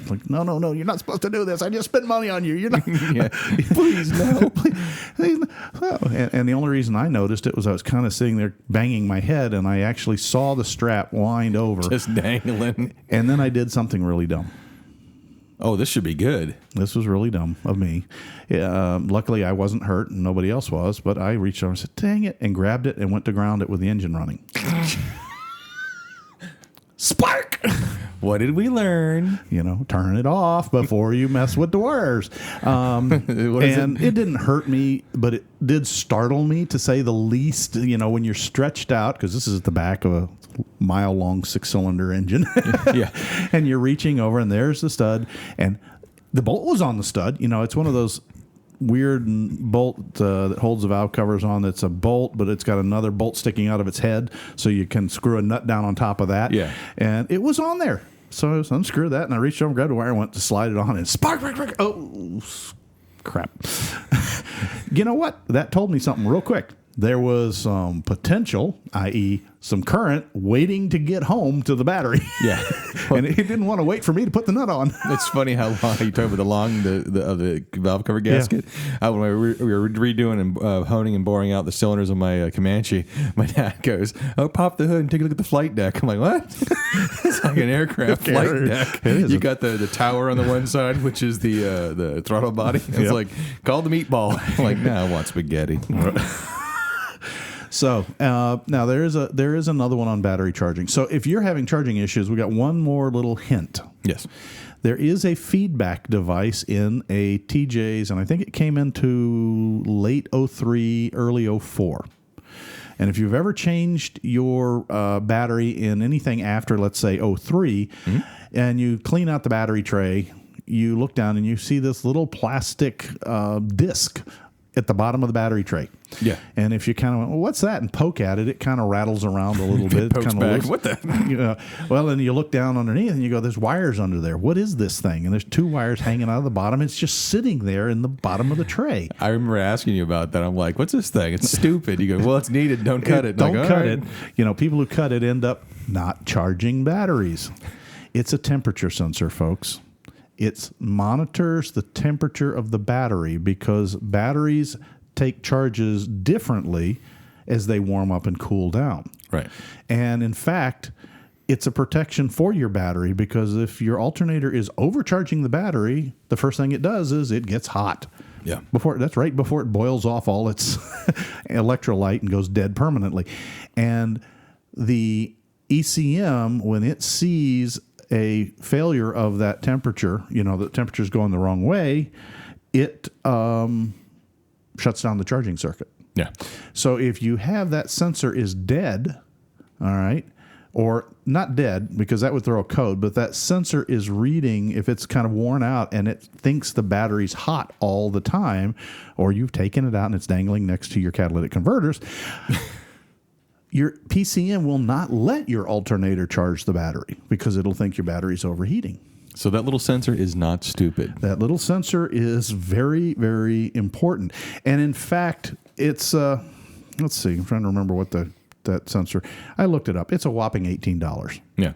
like, no, you're not supposed to do this. I just spent money on you. You're not. Please, no. Please, no. And the only reason I noticed it was I was kind of sitting there banging my head, and I actually saw the strap wind over.
Just dangling.
And then I did something really dumb.
Oh, this should be good.
This was really dumb of me. Luckily, I wasn't hurt, and nobody else was, but I reached over and said, dang it, and grabbed it and went to ground it with the engine running. Spark!
What did we learn?
Turn it off before you mess with the wires. And it didn't hurt me, but it did startle me, to say the least. When you're stretched out, because this is at the back of a mile-long 6-cylinder engine. Yeah. And you're reaching over, and there's the stud, and the bolt was on the stud. It's one of those weird bolt that holds the valve covers on. That's a bolt, but it's got another bolt sticking out of its head, so you can screw a nut down on top of that. Yeah. And it was on there. So I unscrewed that, and I reached over, grabbed a wire, and went to slide it on, and spark. Oh, crap. You know what? That told me something real quick. There was some potential, i.e. some current, waiting to get home to the battery. Yeah. And it didn't want to wait for me to put the nut on.
It's funny how long you talk about the valve cover gasket. Yeah. When we were redoing and honing and boring out the cylinders of my Comanche, my dad goes, pop the hood and take a look at the flight deck. I'm like, what? It's like an aircraft flight deck. It is. You got the tower on the one side, which is the throttle body. It's like, call the meatball. I'm like, nah, I want spaghetti.
So now there is another one on battery charging. So if you're having charging issues, we got one more little hint.
Yes.
There is a feedback device in a TJ's, and I think it came into late 03, early 04. And if you've ever changed your battery in anything after, let's say, 03, and you clean out the battery tray, you look down and you see this little plastic disc at the bottom of the battery tray. Yeah. And if you kind of went, well, what's that? And poke at it, it kind of rattles around a little bit.
Pokes
kind
back.
of
What the?
Well, and you look down underneath and you go, there's wires under there. What is this thing? And there's 2 wires hanging out of the bottom. It's just sitting there in the bottom of the tray.
I remember asking you about that. I'm like, what's this thing? It's stupid. You go, well, it's needed. Don't cut it.
Don't cut it. People who cut it end up not charging batteries. It's a temperature sensor, folks. it monitors the temperature of the battery because batteries take charges differently as they warm up and cool down.
Right.
And in fact, it's a protection for your battery because if your alternator is overcharging the battery, the first thing it does is it gets hot.
Yeah.
That's right before it boils off all its electrolyte and goes dead permanently. And the ECM, when it sees a failure of that temperature, the temperature's going the wrong way, it shuts down the charging circuit.
Yeah.
So if you have that sensor is dead, all right, or not dead because that would throw a code, but that sensor is reading if it's kind of worn out and it thinks the battery's hot all the time, or you've taken it out and it's dangling next to your catalytic converters, your PCM will not let your alternator charge the battery because it'll think your battery's overheating.
So that little sensor is not stupid.
That little sensor is very, very important. And in fact, it's, let's see, I'm trying to remember what that sensor, I looked it up. It's a whopping $18.
Yeah.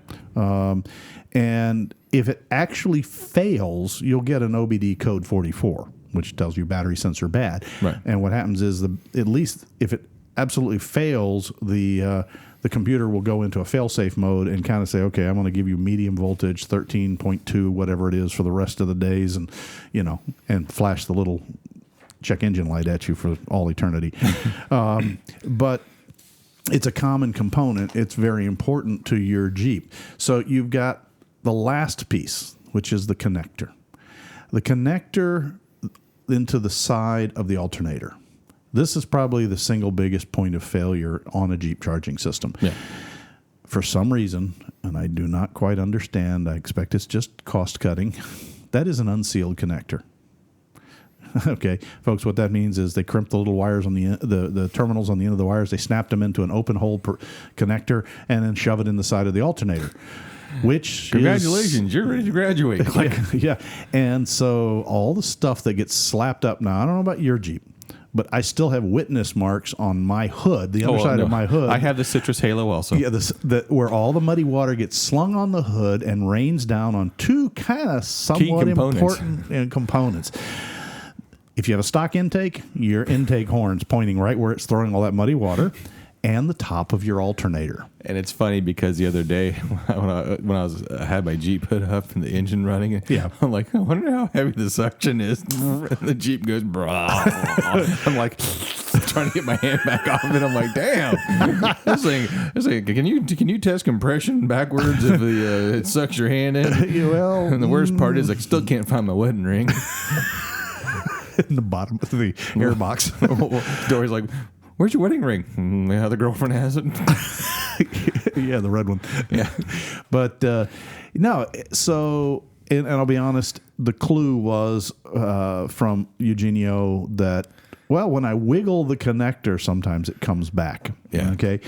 And if it actually fails, you'll get an OBD code 44, which tells you battery sensor bad.
Right.
And what happens is at least if it absolutely fails, the computer will go into a fail-safe mode and kind of say, okay, I'm going to give you medium voltage, 13.2, whatever it is for the rest of the days, and and flash the little check engine light at you for all eternity. But it's a common component. It's very important to your Jeep. So you've got the last piece, which is the connector. The connector into the side of the alternator. This is probably the single biggest point of failure on a Jeep charging system.
Yeah.
For some reason, and I do not quite understand, I expect it's just cost cutting, that is an unsealed connector. Okay, folks, what that means is they crimped the little wires on the terminals on the end of the wires. They snapped them into an open hole connector and then shove it in the side of the alternator. Which
congratulations, you're ready to graduate.
Yeah, and so all the stuff that gets slapped up. Now I don't know about your Jeep, but I still have witness marks on my hood, the underside of my hood.
I have the citrus halo also.
Yeah, where all the muddy water gets slung on the hood and rains down on two kind of somewhat important components. If you have a stock intake, your intake horn's pointing right where it's throwing all that muddy water, and the top of your alternator.
And it's funny because the other day when I had my Jeep hood up and the engine running, I'm like, I wonder how heavy the suction is. And the Jeep goes, brah. I'm like trying to get my hand back off of it. I'm like, damn. This thing, can you test compression backwards if it sucks your hand in?
Well,
and the worst part is I still can't find my wedding ring.
In the bottom of the air box.
Dory's like, where's your wedding ring? The other girlfriend has it.
Yeah, the red one.
Yeah.
But no, so, and I'll be honest, the clue was from Eugenio that, well, when I wiggle the connector, sometimes it comes back.
Yeah.
Okay.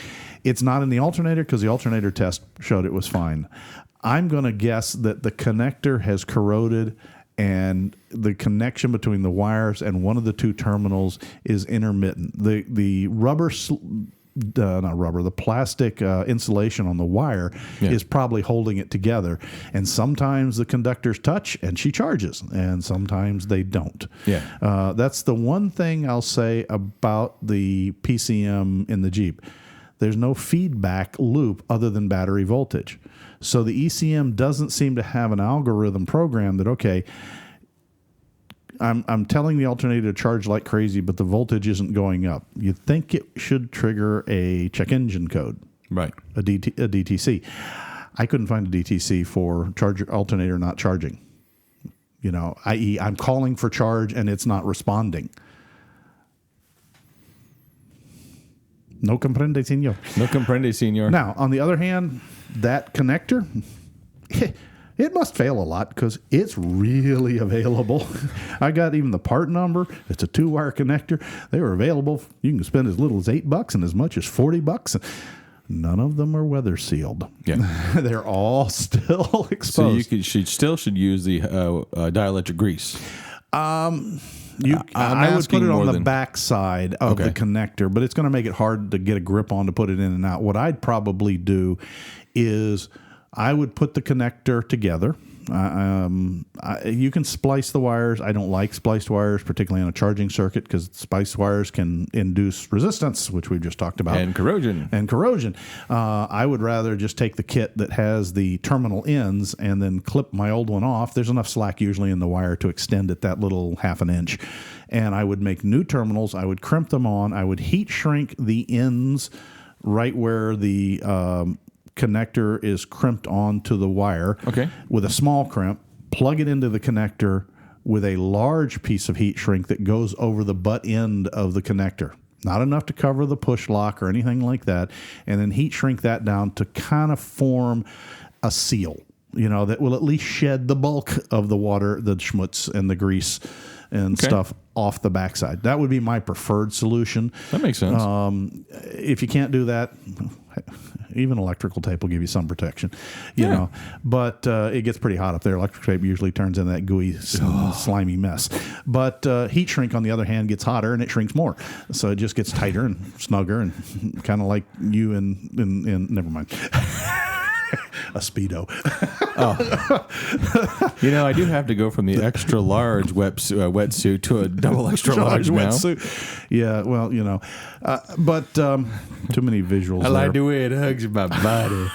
It's not in the alternator because the alternator test showed it was fine. I'm going to guess that the connector has corroded and the connection between the wires and one of the two terminals is intermittent. The the plastic insulation on the wire is probably holding it together. And sometimes the conductors touch and she charges, and sometimes they don't.
Yeah.
That's the one thing I'll say about the PCM in the Jeep. There's no feedback loop other than battery voltage. So the ECM doesn't seem to have an algorithm program that, okay, I'm telling the alternator to charge like crazy, but the voltage isn't going up. You'd think it should trigger a check engine code.
Right.
A DTC. I couldn't find a DTC for alternator not charging. I.e. I'm calling for charge and it's not responding. No comprende, señor.
No comprende, señor.
Now, on the other hand, that connector, it must fail a lot because it's really available. I got even the part number. It's a 2-wire connector. They were available. You can spend as little as $8 and as much as $40. None of them are weather sealed. Yeah, they're all still exposed.
So you should use the dielectric grease.
I would put it on the back side of the connector, but it's going to make it hard to get a grip on to put it in and out. What I'd probably do is I would put the connector together, You can splice the wires. I don't like spliced wires, particularly on a charging circuit, because spliced wires can induce resistance, which we've just talked about.
And corrosion.
I would rather just take the kit that has the terminal ends and then clip my old one off. There's enough slack usually in the wire to extend it that little half an inch. And I would make new terminals. I would crimp them on. I would heat shrink the ends right where the connector is crimped onto the wire with a small crimp, plug it into the connector with a large piece of heat shrink that goes over the butt end of the connector. Not enough to cover the push lock or anything like that. And then heat shrink that down to kind of form a seal, that will at least shed the bulk of the water, the schmutz and the grease and stuff off the backside. That would be my preferred solution.
That makes sense.
If you can't do that, even electrical tape will give you some protection, you know. But it gets pretty hot up there. Electrical tape usually turns into that gooey, slimy mess. But heat shrink, on the other hand, gets hotter and it shrinks more. So it just gets tighter and snugger and kind of like you in never mind. A Speedo.
I do have to go from the extra large wetsuit to a double extra large wetsuit.
Yeah, well, but too many visuals.
I like the way it hugs my body.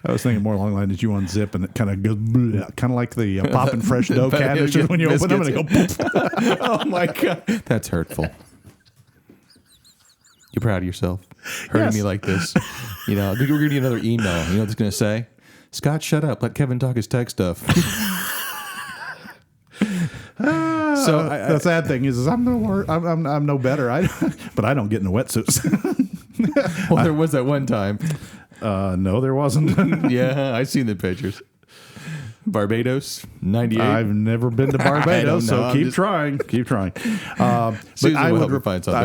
I was thinking more along the line that you unzip and it kind of goes, kind of like the popping fresh dough canisters when you open them and they go, poof.
Oh my God. That's hurtful. You proud of yourself? Hurting me like this. We're going to get another email. You know what it's going to say? Scott, shut up. Let Kevin talk his tech stuff.
So the sad thing is I'm no better. But I don't get into wetsuits.
Well, there was that one time.
No, there wasn't.
Yeah, I've seen the pictures. Barbados, 98.
I've never been to Barbados, so keep trying. But I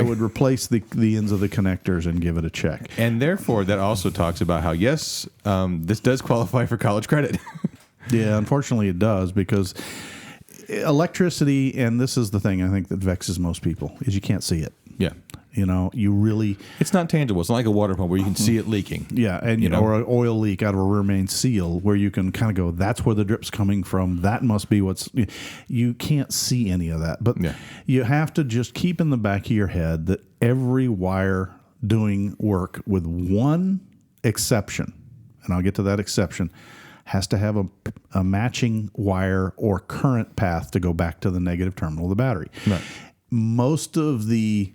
would replace the ends of the connectors and give it a check.
And therefore, that also talks about how, yes, this does qualify for college credit.
Yeah, unfortunately it does, because electricity, and this is the thing I think that vexes most people, is you can't see it.
Yeah.
You really...
It's not tangible. It's not like a water pump where you can see it leaking.
Yeah, and or an oil leak out of a rear main seal where you can kind of go, that's where the drip's coming from. That must be what's... You can't see any of that. But you have to just keep in the back of your head that every wire doing work, with one exception, and I'll get to that exception, has to have a matching wire or current path to go back to the negative terminal of the battery.
Right.
Most of the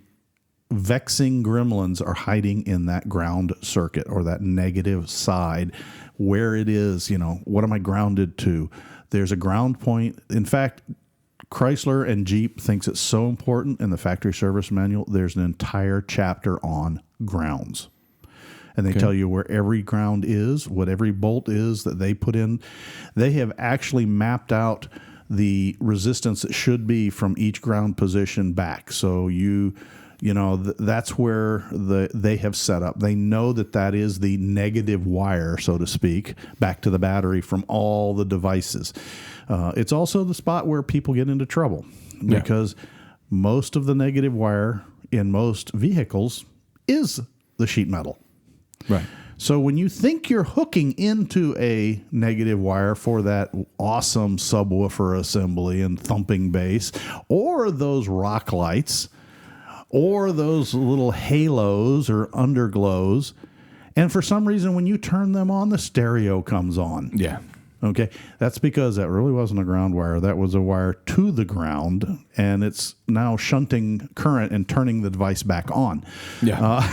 vexing gremlins are hiding in that ground circuit or that negative side where it is, what am I grounded to? There's a ground point. In fact, Chrysler and Jeep thinks it's so important in the factory service manual. There's an entire chapter on grounds. And they tell you where every ground is, what every bolt is that they put in. They have actually mapped out the resistance that should be from each ground position back. So that's where they have set up. They know that is the negative wire, so to speak, back to the battery from all the devices. It's also the spot where people get into trouble because most of the negative wire in most vehicles is the sheet metal.
Right.
So when you think you're hooking into a negative wire for that awesome subwoofer assembly and thumping bass, or those rock lights, or those little halos or underglows, and for some reason when you turn them on, the stereo comes on.
Yeah.
Okay, that's because that really wasn't a ground wire. That was a wire to the ground, and it's now shunting current and turning the device back on.
Yeah.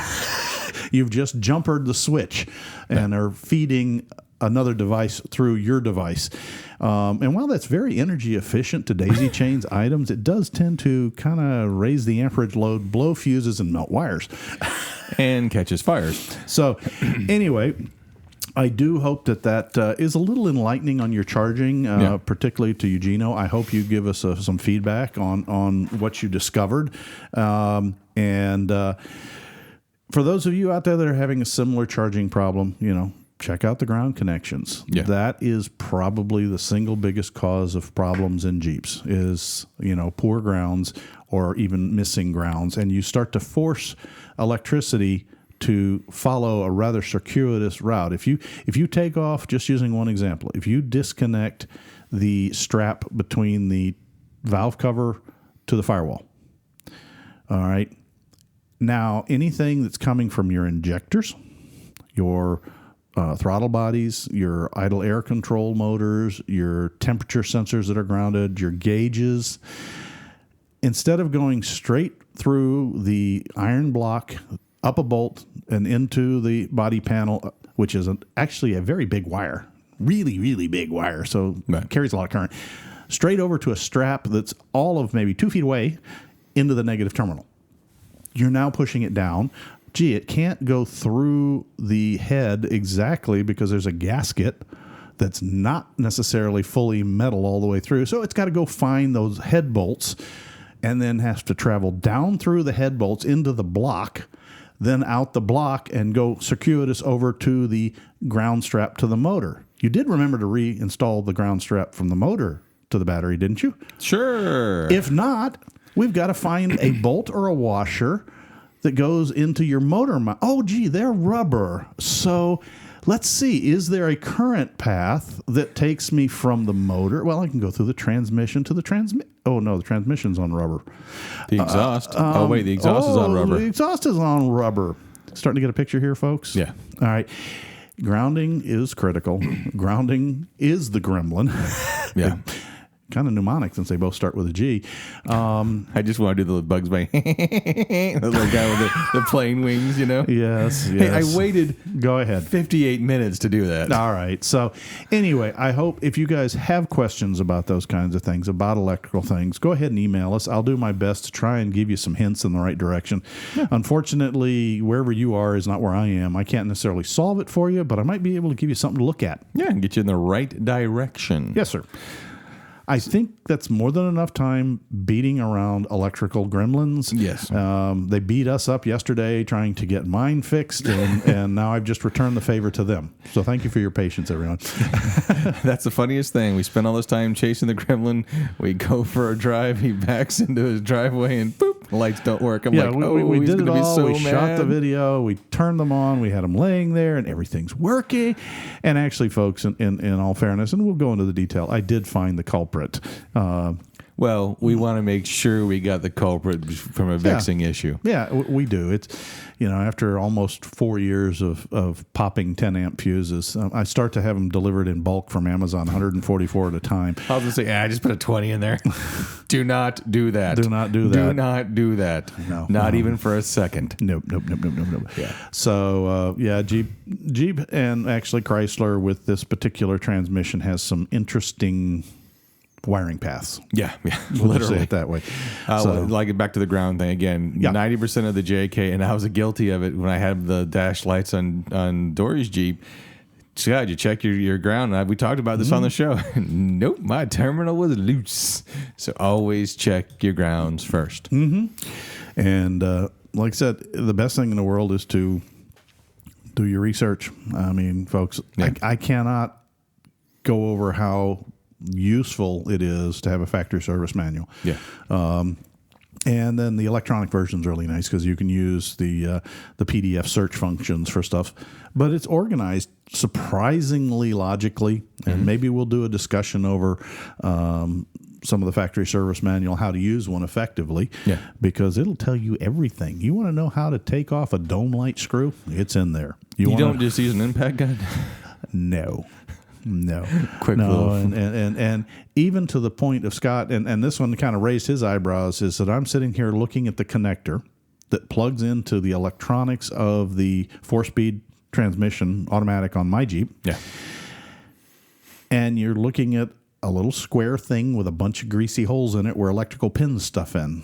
You've just jumpered the switch and are feeding another device through your device. And while that's very energy efficient to daisy chains items, it does tend to kind of raise the amperage load, blow fuses, and melt wires.
And catches fires.
So anyway, I do hope that is a little enlightening on your charging, particularly to Eugenio. I hope you give us some feedback on what you discovered. For those of you out there that are having a similar charging problem, check out the ground connections.
Yeah.
That is probably the single biggest cause of problems in Jeeps is, poor grounds or even missing grounds. And you start to force electricity to follow a rather circuitous route. If you take off, just using one example, if you disconnect the strap between the valve cover to the firewall. All right. Now, anything that's coming from your injectors, your throttle bodies, your idle air control motors, your temperature sensors that are grounded, your gauges, instead of going straight through the iron block, up a bolt, and into the body panel, which is actually a very big wire, really, really big wire, so it carries a lot of current, straight over to a strap that's all of maybe 2 feet away into the negative terminal. You're now pushing it down. Gee, it can't go through the head exactly because there's a gasket that's not necessarily fully metal all the way through. So it's got to go find those head bolts and then has to travel down through the head bolts into the block, then out the block and go circuitous over to the ground strap to the motor. You did remember to reinstall the ground strap from the motor to the battery, didn't you?
Sure.
If not, we've got to find a bolt or a washer that goes into your motor. Oh, gee, they're rubber. So let's see. Is there a current path that takes me from the motor? Well, I can go through the transmission to the transmit. Oh, no, the transmission's on rubber.
The exhaust. The exhaust is on rubber.
The exhaust is on rubber. Starting to get a picture here, folks?
Yeah.
All right. Grounding is critical. Grounding is the gremlin.
Yeah.
Kind of mnemonic since they both start with a G.
I just want to do the Bugs Bunny, the little guy with the plane wings, you know?
Yes.
Hey, I waited
Go ahead.
58 minutes to do that.
All right. So anyway, I hope if you guys have questions about those kinds of things, about electrical things, go ahead and email us. I'll do my best to try and give you some hints in the right direction. Yeah. Unfortunately, wherever you are is not where I am. I can't necessarily solve it for you, but I might be able to give you something to look at.
Yeah, and get you in the right direction.
Yes, sir. I think that's more than enough time beating around electrical gremlins.
Yes.
They beat us up yesterday trying to get mine fixed, and now I've just returned the favor to them. So thank you for your patience, everyone.
That's the funniest thing. We spend all this time chasing the gremlin. We go for a drive. He backs into his driveway, and boop, the lights don't work. I'm like,
we
he's
did it
going to be
all.
so
We
mad.
shot the video. We turned them on. We had them laying there, and everything's working. And actually, folks, in all fairness, and we'll go into the detail, I did find the culprit.
Well, we want to make sure we got the culprit from a vexing issue.
Yeah, we do. It's, after almost 4 years of popping 10 amp fuses, I start to have them delivered in bulk from Amazon, 144 at a time.
I was going to say, I just put a 20 in there. Do not do that.
Do not do that.
Do not do that.
No.
Not even for a second.
Nope.
Yeah.
So, Jeep and actually Chrysler with this particular transmission has some interesting wiring paths.
Yeah,
We'll
literally.
say it that way.
Like back to the ground thing again.
Yeah.
90% of the JK, and I was guilty of it when I had the dash lights on Dory's Jeep. Scott, you check your ground. We talked about this on the show. Nope, my terminal was loose. So always check your grounds first.
Mm-hmm. And like I said, the best thing in the world is to do your research. I mean, folks, yeah. I cannot go over how useful it is to have a factory service manual.
Yeah.
And then the electronic version is really nice because you can use the PDF search functions for stuff. But it's organized surprisingly logically, and maybe we'll do a discussion over some of the factory service manual, how to use one effectively, because it'll tell you everything. You want to know how to take off a dome light screw? It's in there.
You don't just use an impact gun?
No.
Quick
no, and even to the point of Scott, and this one kind of raised his eyebrows, is that I'm sitting here looking at the connector that plugs into the electronics of the 4-speed transmission automatic on my Jeep.
Yeah.
And you're looking at a little square thing with a bunch of greasy holes in it where electrical pins stuff in.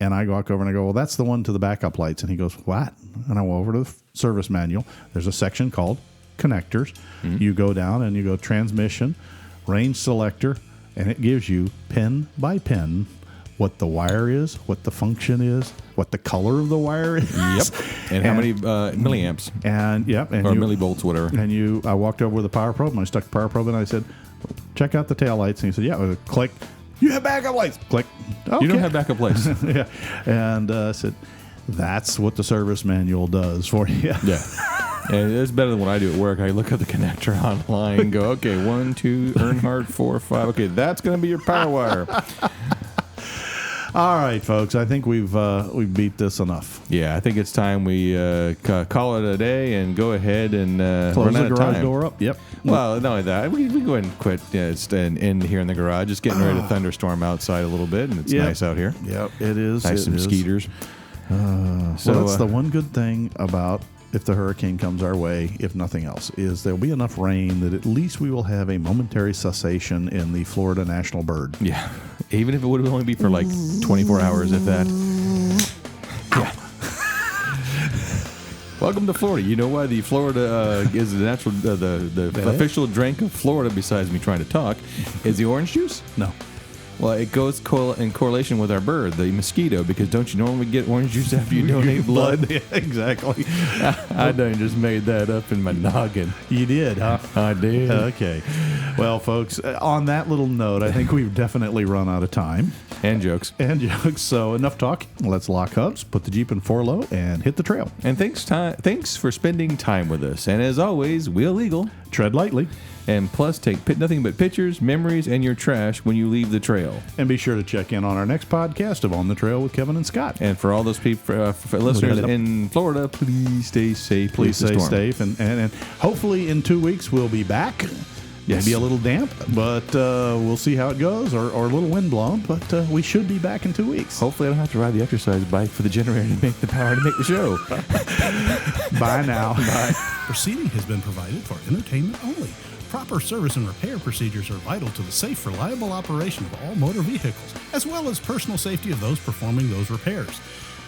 And I walk over and I go, well, that's the one to the backup lights. And he goes, what? And I go over to the service manual. There's a section called connectors. You go down and you go transmission, range selector, and it gives you pin by pin what the wire is, what the function is, what the color of the wire is.
Yep. And how many milliamps.
And or
millivolts, whatever.
And I walked over with a power probe and I stuck the power probe in and I said, check out the tail lights. And he said, yeah. Click. You have backup lights. Click. Okay.
You don't have backup lights.
Yeah. And I said, that's what the service manual does for you.
Yeah. And it's better than what I do at work. I look at the connector online and go, okay, 1, 2, Earnhardt, 4, 5. Okay, that's going to be your power wire.
All right, folks. I think we've beat this enough.
Yeah, I think it's time we call it a day and go ahead and
Close
run
the
out of
garage
time.
door up. Yep.
Well, not only that, we go ahead and quit and end here in the garage. It's getting ready to thunderstorm outside a little bit, and it's nice out here.
Yep, it is.
Nice some skeeters.
So that's the one good thing about if the hurricane comes our way, if nothing else, is there'll be enough rain that at least we will have a momentary cessation in the Florida national bird.
Yeah, even if it would only be for like 24 hours, if that. Yeah. Welcome to Florida. You know why the Florida is the natural, the official drink of Florida, besides me trying to talk, is the orange juice?
No.
Well, it goes in correlation with our bird, the mosquito, because don't you normally get orange juice after you donate blood?
Yeah, exactly.
I done just made that up in my noggin.
You did, huh?
I did.
Okay. Well, folks, on that little note, I think we've definitely run out of time.
And jokes.
So enough talk. Let's lock hubs, put the Jeep in 4-low, and hit the trail.
And thanks for spending time with us. And as always, wheel legal.
Tread lightly.
And plus, take nothing but pictures, memories, and your trash when you leave the trail.
And be sure to check in on our next podcast of On the Trail with Kevin and Scott.
And for all those people, for listeners in Florida, please stay safe.
Please stay safe. And hopefully in 2 weeks we'll be back.
Yes.
Maybe a little damp, but we'll see how it goes, or a little wind blown. But we should be back in 2 weeks.
Hopefully I don't have to ride the exercise bike for the generator to make the power to make the show.
Bye now.
Bye.
Proceeding has been provided for entertainment only. Proper service and repair procedures are vital to the safe, reliable operation of all motor vehicles, as well as personal safety of those performing those repairs.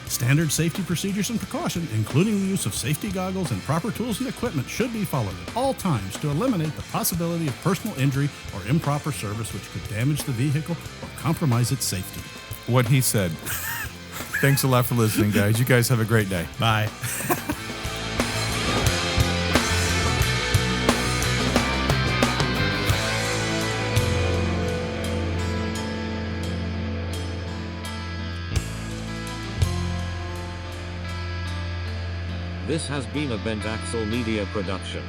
Standard safety procedures and precaution, including the use of safety goggles and proper tools and equipment, should be followed at all times to eliminate the possibility of personal injury or improper service which could damage the vehicle or compromise its safety.
What he said. Thanks a lot for listening, guys. You guys have a great day.
Bye.
This has been a Bent Axle Media production.